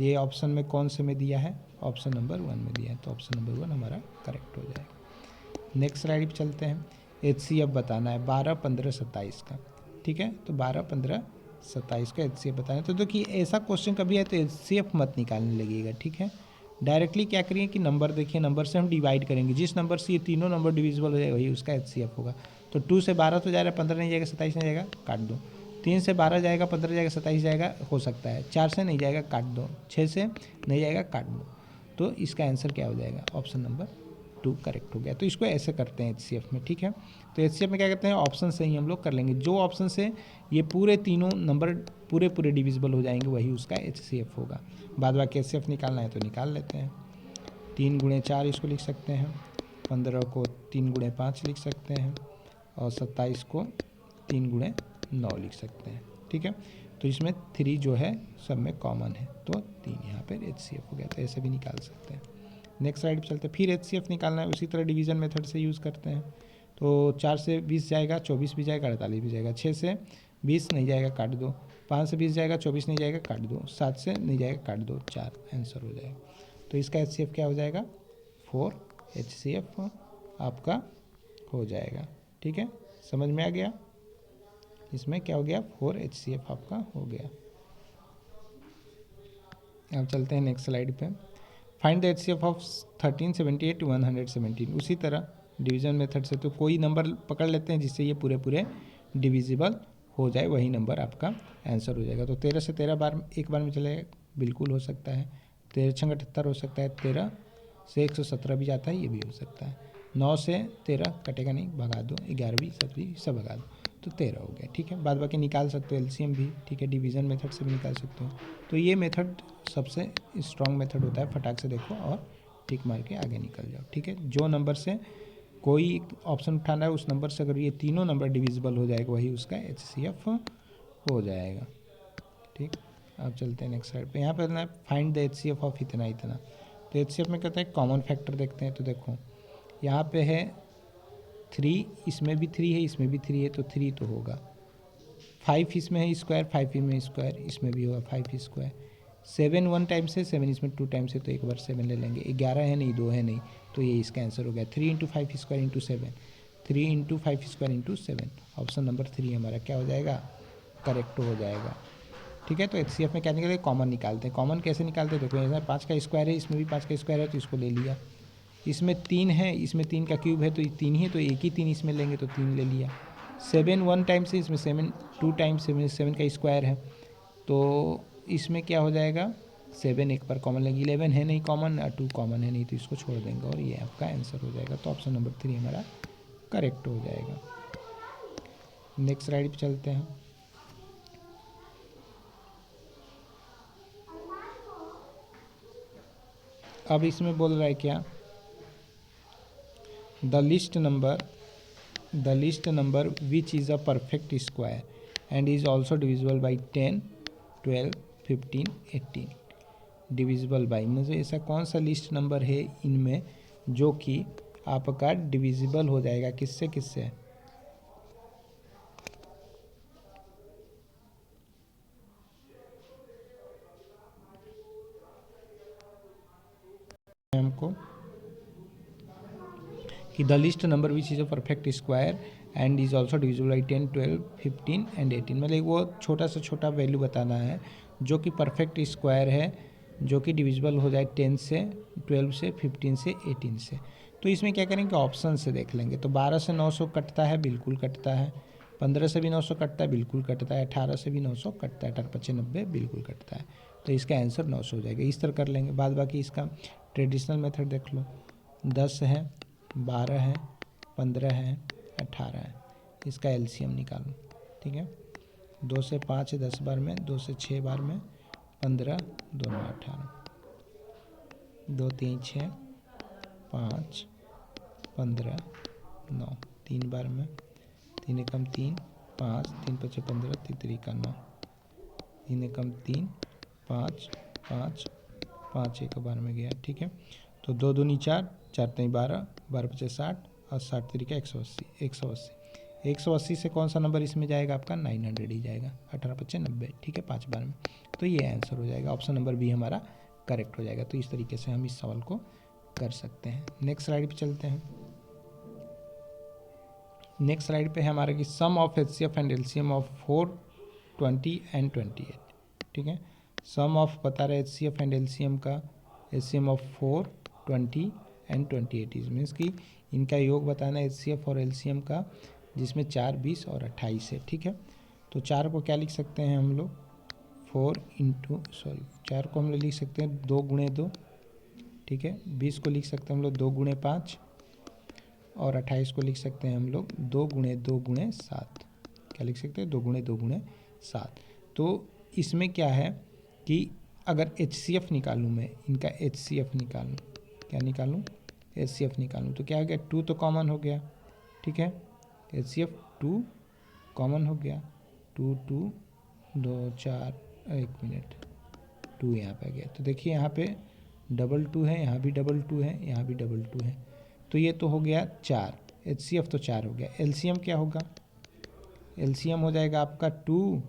S1: ये ऑप्शन में कौन से में दिया है, ऑप्शन नंबर 1 में दिया है, तो ऑप्शन नंबर 1 हमारा करेक्ट हो जाएगा। नेक्स्ट स्लाइड पे चलते हैं, एचसीएफ बताना है 12 15 27 का, ठीक है, तो 12 15 27 का एचसीएफ बताना है। तो देखिए ऐसा क्वेश्चन कभी है तो एचसीएफ मत निकालने लगेगा, ठीक है, डायरेक्टली क्या करिए कि नंबर देखिए, नंबर से हम डिवाइड करेंगे, जिस नंबर से ये तीनों नंबर डिविजिबल हो जाएगा वही उसका एचसीएफ होगा। तो 2 से 12 तो जा रहा है, 15 नहीं जाएगा, 27 नहीं जाएगा, काट दो, 3 से 12 जाएगा, 15 जाएगा, 27 जाएगा, हो सकता है, 4 से नहीं जाएगा, काट दो, 6 से नहीं जाएगा, काट दो, तो इसका आंसर क्या हो जाएगा, ऑप्शन नंबर 2 करेक्ट हो गया। तो इसको ऐसे करते हैं एचसीएफ में, ठीक है, तो एचसीएफ में क्या करते हैं ऑप्शन से ही हम लोग कर लेंगे, जो ऑप्शन से ये पूरे तीनों नंबर पूरे पूरे डिविजिबल हो जाएंगे वही उसका एचसीएफ होगा। बाद बाकी एचसीएफ निकालना है तो निकाल लेते हैं, 3 गुणे 4 इसको लिख सकते हैं, 15 को 3 गुणे 5 लिख सकते हैं, और 27 को 3 गुणे 9 लिख सकते हैं, ठीक है। तो इसमें 3 जो है सब में कॉमन है, तो 3 यहाँ पर एचसीएफ हो गया, तो ऐसे भी निकाल सकते हैं। नेक्स्ट स्लाइड पे चलते हैं, फिर एचसीएफ निकालना है, उसी तरह डिवीजन मेथड से यूज़ करते हैं, तो 4 से 20 जाएगा, 24 भी जाएगा, 48 भी जाएगा, 6 से 20 नहीं जाएगा, काट दो, 5 से 20 जाएगा, 24 नहीं जाएगा, काट दो, 7 से नहीं जाएगा, काट दो, 4 आंसर हो जाएगा। तो इसका एचसीएफ क्या हो जाएगा 4 एचसीएफ आपका हो जाएगा, ठीक है, समझ में आ गया, इसमें क्या हो गया 4 एचसीएफ आपका हो गया। अब चलते हैं नेक्स्ट स्लाइड पे, फाइंड द एचसीएफ ऑफ 1378 117, उसी तरह डिवीजन मेथड से, तो कोई नंबर पकड़ लेते हैं जिससे ये पूरे पूरे डिविजिबल हो जाए, वही नंबर आपका आंसर हो जाएगा। तो 13 से 13 बार एक बार में चलेगा, बिल्कुल हो सकता है, 13 छंग 78 हो सकता है, 13 से 117 भी जाता है, ये भी हो सकता है, 9 से 13 कटेगा नहीं, भगा दो, 11 7 सब भगा दो, तो 13 हो गया, ठीक है। बाद बाकी निकाल सकते हो एलसीएम भी, ठीक है, डिवीजन मेथड से भी निकाल सकते हो, तो ये मेथड सबसे स्ट्रॉन्ग मेथड होता है, फटाक से देखो और टिक मार के आगे निकल जाओ, ठीक है। जो नंबर से कोई ऑप्शन उठाना है उस नंबर से अगर ये तीनों नंबर डिविजिबल हो जाएगा वही उसका एचसीएफ हो जाएगा, ठीक। अब चलते हैं नेक्स्ट स्लाइड पे, यहाँ पे ना फाइंड द एचसीएफ ऑफ इतना इतना, तो एचसीएफ में कहते हैं कॉमन फैक्टर देखते हैं, तो देखो यहाँ पे है 3, इसमें भी 3 है, इसमें भी 3 है, तो 3 तो होगा, 5 इसमें है स्क्वायर, 5 में स्क्वायर, इसमें भी होगा 5 स्क्वायर, 7 1 टाइम से, 7 इसमें 2 टाइम से, तो एक बार 7 ले लेंगे, 11 है नहीं, 2 है नहीं, तो ये इसका आंसर हो गया 3 into 5 square into 7, 3 into 5 square into 7, option number 3 हमारा क्या हो जाएगा करेक्ट हो जाएगा, ठीक है। तो एचसीएफ में क्या निकलेगा कॉमन निकालते हैं, कॉमन कैसे निकालते हैं, देखो यहाँ 5 का स्क्वायर है, इसमें भी 5 का स्क्वायर है, तो इसको ले लिया, इसमें 3 है, इसमें 3 का क्यूब है, तो 3 ही है, तो एक ही 3 इसमें लेंगे, तो 3 ले लिया, 7 1 टाइम से, इसमें 7 2 टाइम 7 का स्क्वायर है, तो इसमें क्या हो जाएगा 7 एक बार कॉमन लेंगे, 11 है नहीं कॉमन, 2 कॉमन है नहीं, तो इसको छोड़ देंगे और ये आपका आंसर हो जाएगा, तो ऑप्शन नंबर 3 हमारा करेक्ट हो जाएगा। नेक्स्ट स्लाइड पे चलते हैं, अब इसमें बोल रहा है क्या, the list number which is a perfect square and is also divisible by 10 12 15 18, divisible by मतलब ऐसा कौन सा लिस्ट नंबर है इनमें जो कि आपका डिविजिबल हो जाएगा, किससे किससे, हमको कि the list number which is a perfect square and is also divisible by 10, 12, 15 and 18। मतलब वो छोटा से छोटा वैल्यू बताना है जो कि परफेक्ट स्क्वायर है, जो कि डिविजिबल हो जाए 10 से, 12 से, 15 से, 18 से। तो इसमें क्या करेंगे, ऑप्शन से देख लेंगे। तो 12 से 900 कटता है, बिल्कुल कटता है। 15 से भी 900 कटता है, बिल्कुल कटता है। 18 से भी 900 कटता है, 18×5 = 90, बिल्कुल कटता है। तो इसका आंसर 900 हो जाएगा। इस तरह कर लेंगे। बाद बाकी इसका ट्रेडिशनल मेथड देख लो। 10 है, 12 है, 15 है, 18 है। इसका एलसीएम निकालो, ठीक है। 2 से 5 है 10 बार में, 2 से 6 बार में, 15, 2 9 18, 2 3 6 5 15 9, 3 बार में, 3 एकम 3 5, 3 5 15, 3 3 का 9, 3 एकम 3 5 5 5 एक बार में गया, ठीक है। तो 2 दूनी 4, 4 3 12, 12 5 60 और 60 3 का 180, 180। 180 से कौन सा नंबर इसमें जाएगा आपका, 900 ही जाएगा। 18 5 90, ठीक है, 5 बार में। तो ये आंसर हो जाएगा, ऑप्शन नंबर बी हमारा करेक्ट हो जाएगा। तो इस तरीके से हम इस सवाल को कर सकते हैं। नेक्स्ट स्लाइड पे चलते हैं। नेक्स्ट स्लाइड पे है हमारा कि sum of HCF and LCM of 4, 20 and 28, ठीक है। सम ऑफ बता रहे एचसीएफ एंड एलसीएम का, LCM of 4, 20 and 28 is means कि इनका योग बताना है एचसीएफ और एलसीएम का, जिसमें 4, 20 और 28 है, ठीक है। तो 4 को क्या लिख सकते हैं हम लोग, 4 को हम लोग लिख सकते हैं 2 × 2, ठीक है। 20 को लिख सकते हैं हम लोग 2 × 5 और 28 को लिख सकते हैं हम लोग 2 × 2 × 7। क्या लिख सकते हैं, 2 × 2 × 7। तो इसमें क्या है कि अगर एचसीएफ निकालूँ मैं, इनका एचसीएफ निकालूँ, क्या निकालूँ, एचसीएफ निकालूँ, तो क्या हो गया, 2 तो कॉमन हो गया, ठीक है। एचसीएफ 2 कॉमन हो गया, 2 2 2 4, 1 मिनट, 2 यहाँ पे आ गया। तो देखिए यहाँ पे डबल 2 है, यहाँ भी डबल 2 है, यहाँ भी डबल 2 है। तो ये तो हो गया 4, एचसीएफ तो 4 हो गया। एलसीएम क्या होगा, एलसीएम हो जाएगा आपका 2,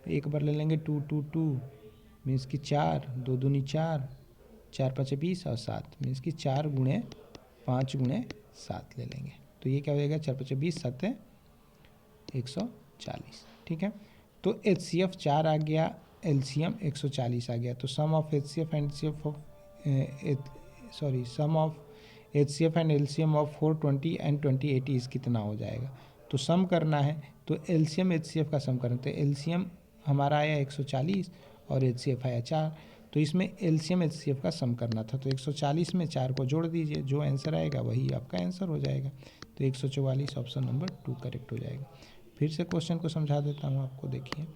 S1: एक बार ले लेंगे 2 2 2 मीन्स कि 4, 2 दूनी 4, 4 5 20 और 7 मीन्स कि 4 × 5 × 7 ले लेंगे। तो ये क्या हो जाएगा, 4 5 20, 7 140, ठीक है। तो एचसीएफ 4 आ गया, एलसीएम 140 आ गया। तो sum of HCF and LCM of sum of HCF and LCM of 4, 20 and 28 कितना हो जाएगा। तो सम करना है तो एलसीएम एचसीएफ का सम करना, तो एलसीएम हमारा आया 140 और एचसीएफ आया 4। तो इसमें एलसीएम एचसीएफ का सम करना था। तो 140 में 4 को जोड़ दीजिए, जो आंसर आएगा वही आपका आंसर हो जाएगा। तो 144 ऑप्शन नंबर 2 करेक्ट हो जाएगा। फिर से क्वेश्चन को समझा देता हूँ आपको। देखिए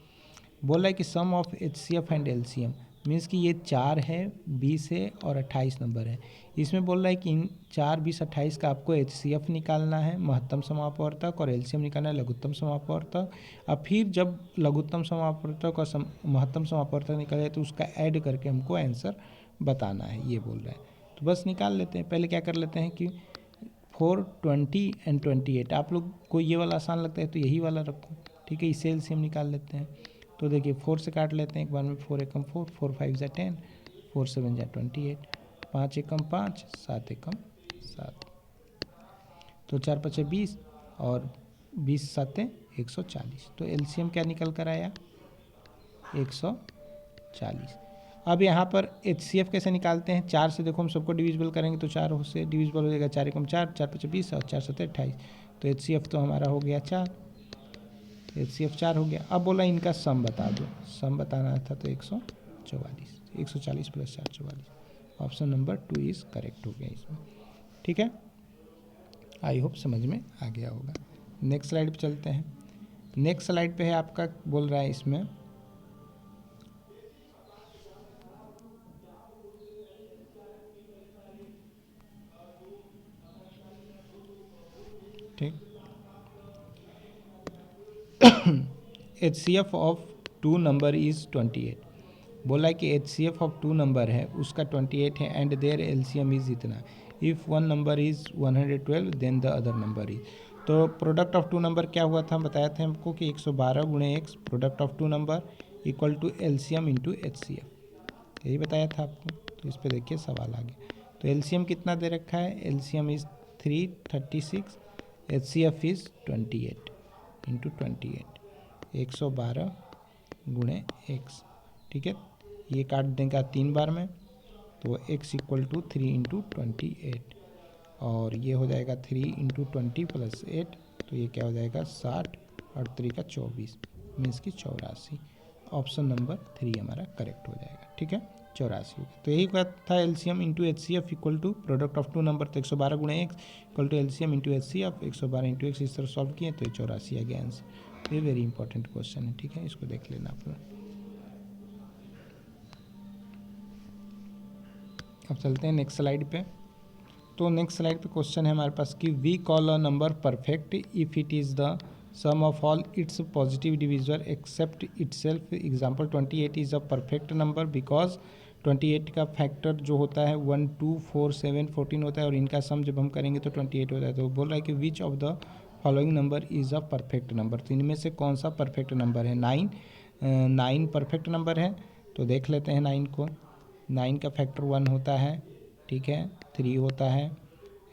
S1: बोला है कि sum of HCF and LCM means कि ये 4 है, 20 है और 28 नंबर है। इसमें बोल रहा है कि इन 4, 20, 28 का आपको एचसीएफ निकालना है, महत्तम समापवर्तक, और एलसीएम निकालना है, लघुत्तम समापवर्तक। अब फिर जब लघुत्तम समापवर्तक और महत्तम समापवर्तक निकले तो उसका ऐड करके हमको आंसर बताना है, ये बोल रहा है। तो बस निकाल लेते हैं। पहले क्या कर लेते हैं कि 4, 20 एंड 28, आप लोग को ये वाला आसान लगता है तो यही वाला रखो, ठीक है। इससे एलसीएम निकाल लेते हैं। तो देखिए 4 से काट लेते हैं एक बार में, 4 एकम 4, 4 5 = 10, 4 7 = 28, 5 एकम 5, 7 एकम 7। तो 4 5 20 और 20 7 140। तो एलसीएम क्या निकल कर आया, 140। अब यहाँ पर एचसीएफ कैसे निकालते हैं, 4 से देखो हम सबको डिविजिबल करेंगे तो 4 से डिविजिबल हो जाएगा, 4 एकम 4, 4 5 20 और 4 7 28। तो एचसीएफ तो हमारा हो गया 4, एचसीएफ 4 हो गया। अब बोला इनका सम बता दो, सम बताना था तो 144, 140 + 4 44। ऑप्शन नंबर 2 इज़ करेक्ट हो गया इसमें, ठीक है। आई होप समझ में आ गया होगा। नेक्स्ट स्लाइड पे चलते हैं। नेक्स्ट स्लाइड पे है आपका, बोल रहा है इसमें ठीक, HCF ऑफ 2 नंबर इज़ 28। बोला है कि HCF ऑफ 2 नंबर है, उसका 28 है, एंड देयर एलसीएम इज़ इतना। If one number is 112 then the other number is. तो प्रोडक्ट ऑफ 2 नंबर क्या हुआ था, बताया था हमको कि 112 × x product of 2 number equal to LCM into HCF, यही बताया था आपको। तो इस पर देखिए सवाल आ गया। तो एलसीएम कितना दे रखा है, LCM is 336, HCF is 28 into 28, 112 गुणे x, ठीक है। ये काट देगा 3 बार में, तो x इक्वल टू 3 इंटू 28, और ये हो जाएगा 3 इंटू 20 प्लस 8, तो ये क्या हो जाएगा 60 और 3 का 24 मीन्स की 84। ऑप्शन नंबर 3 हमारा करेक्ट हो जाएगा, ठीक है, 84। तो यही बात था LCM into HCF equal to product of two number, तो 112 गुणे x equal to LCM into HCF, 112 into x इस तरह सॉल्व किए तो 84 आ गया आंसर। ये वेरी इंपॉर्टेंट क्वेश्चन है, ठीक है, इसको देख लेना आप लोग। अब चलते हैं नेक्स्ट स्लाइड पे। तो नेक्स्ट स्लाइड पे क्वेश्चन है हमारे पास कि we call a number perfect if it is the sum of all its positive divisor except itself. Example 28 is a perfect number because 28 का फैक्टर जो होता है 1, 2, 4, 7, 14 होता है, और इनका सम जब हम करेंगे तो 28 होता है। तो बोल रहा है कि which of the following number is a perfect number, तो इनमें से कौन सा परफेक्ट नंबर है। 9 परफेक्ट नंबर है, तो देख लेते हैं 9 को। 9 का फैक्टर 1 होता है, ठीक है, 3 होता है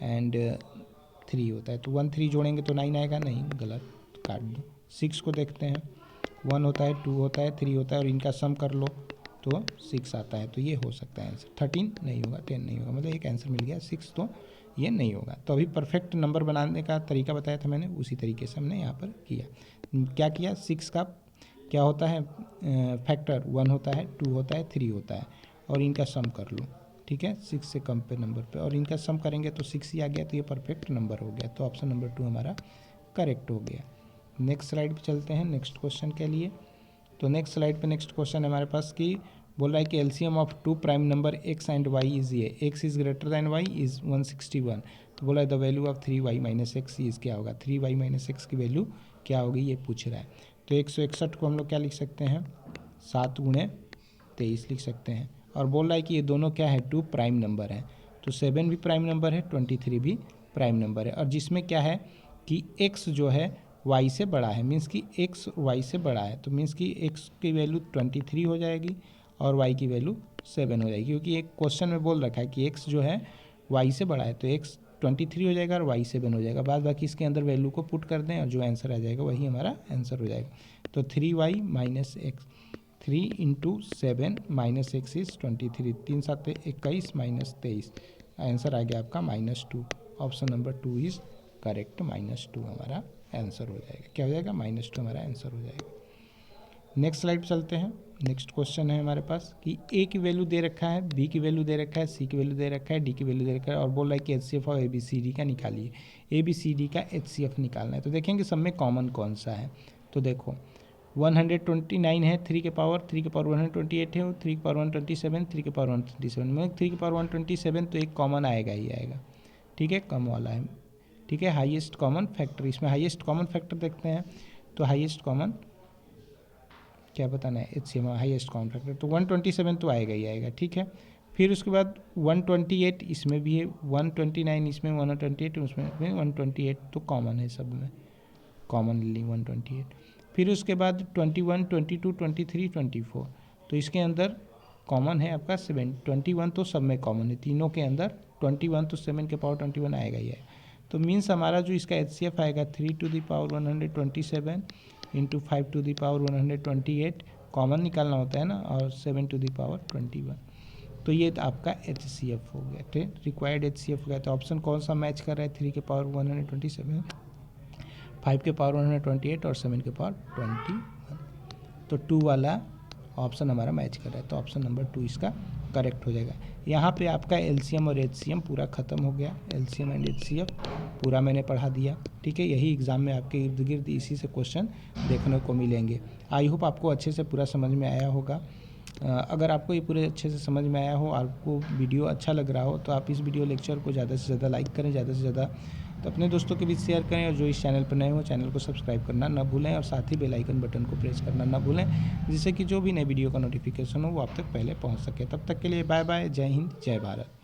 S1: एंड 3 होता है, तो 1 3 जोड़ेंगे तो 9 आएगा, नहीं गलत, तो काट दो। 6 को देखते हैं, 1 होता है, 2 होता है, 3 होता है, और इनका सम कर लो तो 6 आता है, तो ये हो सकता है आंसर। 13 नहीं होगा, 10 नहीं होगा, मतलब एक आंसर मिल गया। 6 तो ये नहीं होगा। तो अभी परफेक्ट नंबर बनाने का तरीका बताया था मैंने, उसी तरीके से हमने यहाँ पर किया। क्या किया, 6 का क्या होता है फैक्टर 1 होता है, 2 होता है, 3 होता है, और इनका सम कर लो, ठीक है, 6 से कम पे नंबर पे, और इनका सम करेंगे तो 6 ही आ गया, तो ये परफेक्ट नंबर हो गया। तो ऑप्शन नंबर 2 हमारा करेक्ट हो गया। नेक्स्ट स्लाइड पे चलते हैं नेक्स्ट क्वेश्चन के लिए। तो नेक्स्ट स्लाइड पे नेक्स्ट क्वेश्चन हमारे पास कि बोल रहा है कि LCM of 2 prime number x and y is ये, x is greater than y is 161। तो बोला है the value of 3y minus x is क्या होगा, 3y माइनस एक्स की वैल्यू क्या होगी ये पूछ रहा है। तो 161 को हम लोग क्या लिख सकते हैं, 7 गुणे 23 लिख सकते हैं, और बोल रहा है कि ये दोनों क्या है 2 प्राइम नंबर है, तो 7 भी प्राइम नंबर है, 23 भी प्राइम नंबर है, और जिसमें क्या है कि x जो है y से बड़ा है, मीन्स कि x y से बड़ा है, तो मीन्स कि x की वैल्यू 23 हो जाएगी और y की वैल्यू 7 हो जाएगी, क्योंकि एक क्वेश्चन में बोल रखा है कि x जो है y से बड़ा है, तो x 23 हो जाएगा और y 7 हो जाएगा। बाद बाकी इसके अंदर वैल्यू को पुट कर दें और जो आंसर आ जाएगा वही हमारा आंसर हो जाएगा। तो 3y minus x, 3 into 7 minus x is 23, 3 7 21 minus 23, answer आ गया आपका -2। ऑप्शन नंबर 2 इज़ करेक्ट, -2 हमारा आंसर हो जाएगा। क्या हो जाएगा, -2 हमारा आंसर हो जाएगा। नेक्स्ट स्लाइड पर चलते हैं। नेक्स्ट क्वेश्चन है हमारे पास कि ए की वैल्यू दे रखा है, बी की वैल्यू दे रखा है, सी की वैल्यू दे रखा है, डी की वैल्यू दे रखा है, और बोल रहा है कि HCF और ABCD का निकालिए। ABCD का HCF निकालना है, तो देखेंगे सब में कॉमन कौन सा है। तो देखो 129 है, 3 के पावर 128 है, 3 के पावर 127, 3 के पावर 127 में 3 के पावर 127, तो एक कॉमन आएगा ही आएगा, ठीक है, कम वाला है, ठीक है। हाईएस्ट कॉमन फैक्टर, इसमें हाईएस्ट कॉमन फैक्टर देखते हैं, तो हाईएस्ट कॉमन क्या बताना है, HCF हाईएस्ट कॉमन फैक्टर, तो 127 तो आएगा ही आएगा, ठीक है। फिर उसके बाद 128 इसमें भी है, 129 इसमें, 128 उसमें 128, तो कॉमन है सब में, कॉमनली 128। फिर उसके बाद 21, 22, 23, 24, तो इसके अंदर कॉमन है आपका 7, 21 तो सब में कॉमन है, तीनों के अंदर 21, तो 7 के पावर 21 आएगा ही है। तो मीन्स हमारा जो इसका HCF आएगा 3 to the power 127 into 5 to the power 128, common निकालना होता है ना, और 7 टू द पावर 21, तो ये आपका HCF हो गया, ठीक, रिक्वायर्ड HCF हो गया। तो ऑप्शन कौन सा मैच कर रहा है, 3 के पावर 127, 5 के पावर 128 और 7 के पावर 21, तो 2 वाला ऑप्शन हमारा मैच कर रहा है, तो ऑप्शन नंबर 2 इसका करेक्ट हो जाएगा। यहाँ पे आपका LCM और HCM पूरा ख़त्म हो गया, LCM एंड HCF पूरा मैंने पढ़ा दिया, ठीक है। यही एग्ज़ाम में आपके इर्द गिर्द इसी से क्वेश्चन देखने को मिलेंगे। आई होप आपको अच्छे से पूरा समझ में आया होगा। अगर आपको ये पूरे अच्छे से समझ में आया हो, आपको वीडियो अच्छा लग रहा हो, तो आप इस वीडियो लेक्चर को ज़्यादा से ज़्यादा लाइक करें, ज़्यादा से ज़्यादा तो अपने दोस्तों के बीच शेयर करें, और जो इस चैनल पर नए हो चैनल को सब्सक्राइब करना ना भूलें, और साथ ही बेल आइकन बटन को प्रेस करना ना भूलें, जिससे कि जो भी नई वीडियो का नोटिफिकेशन हो वो आप तक पहले पहुंच सके। तब तक के लिए बाय बाय, जय हिंद, जय भारत।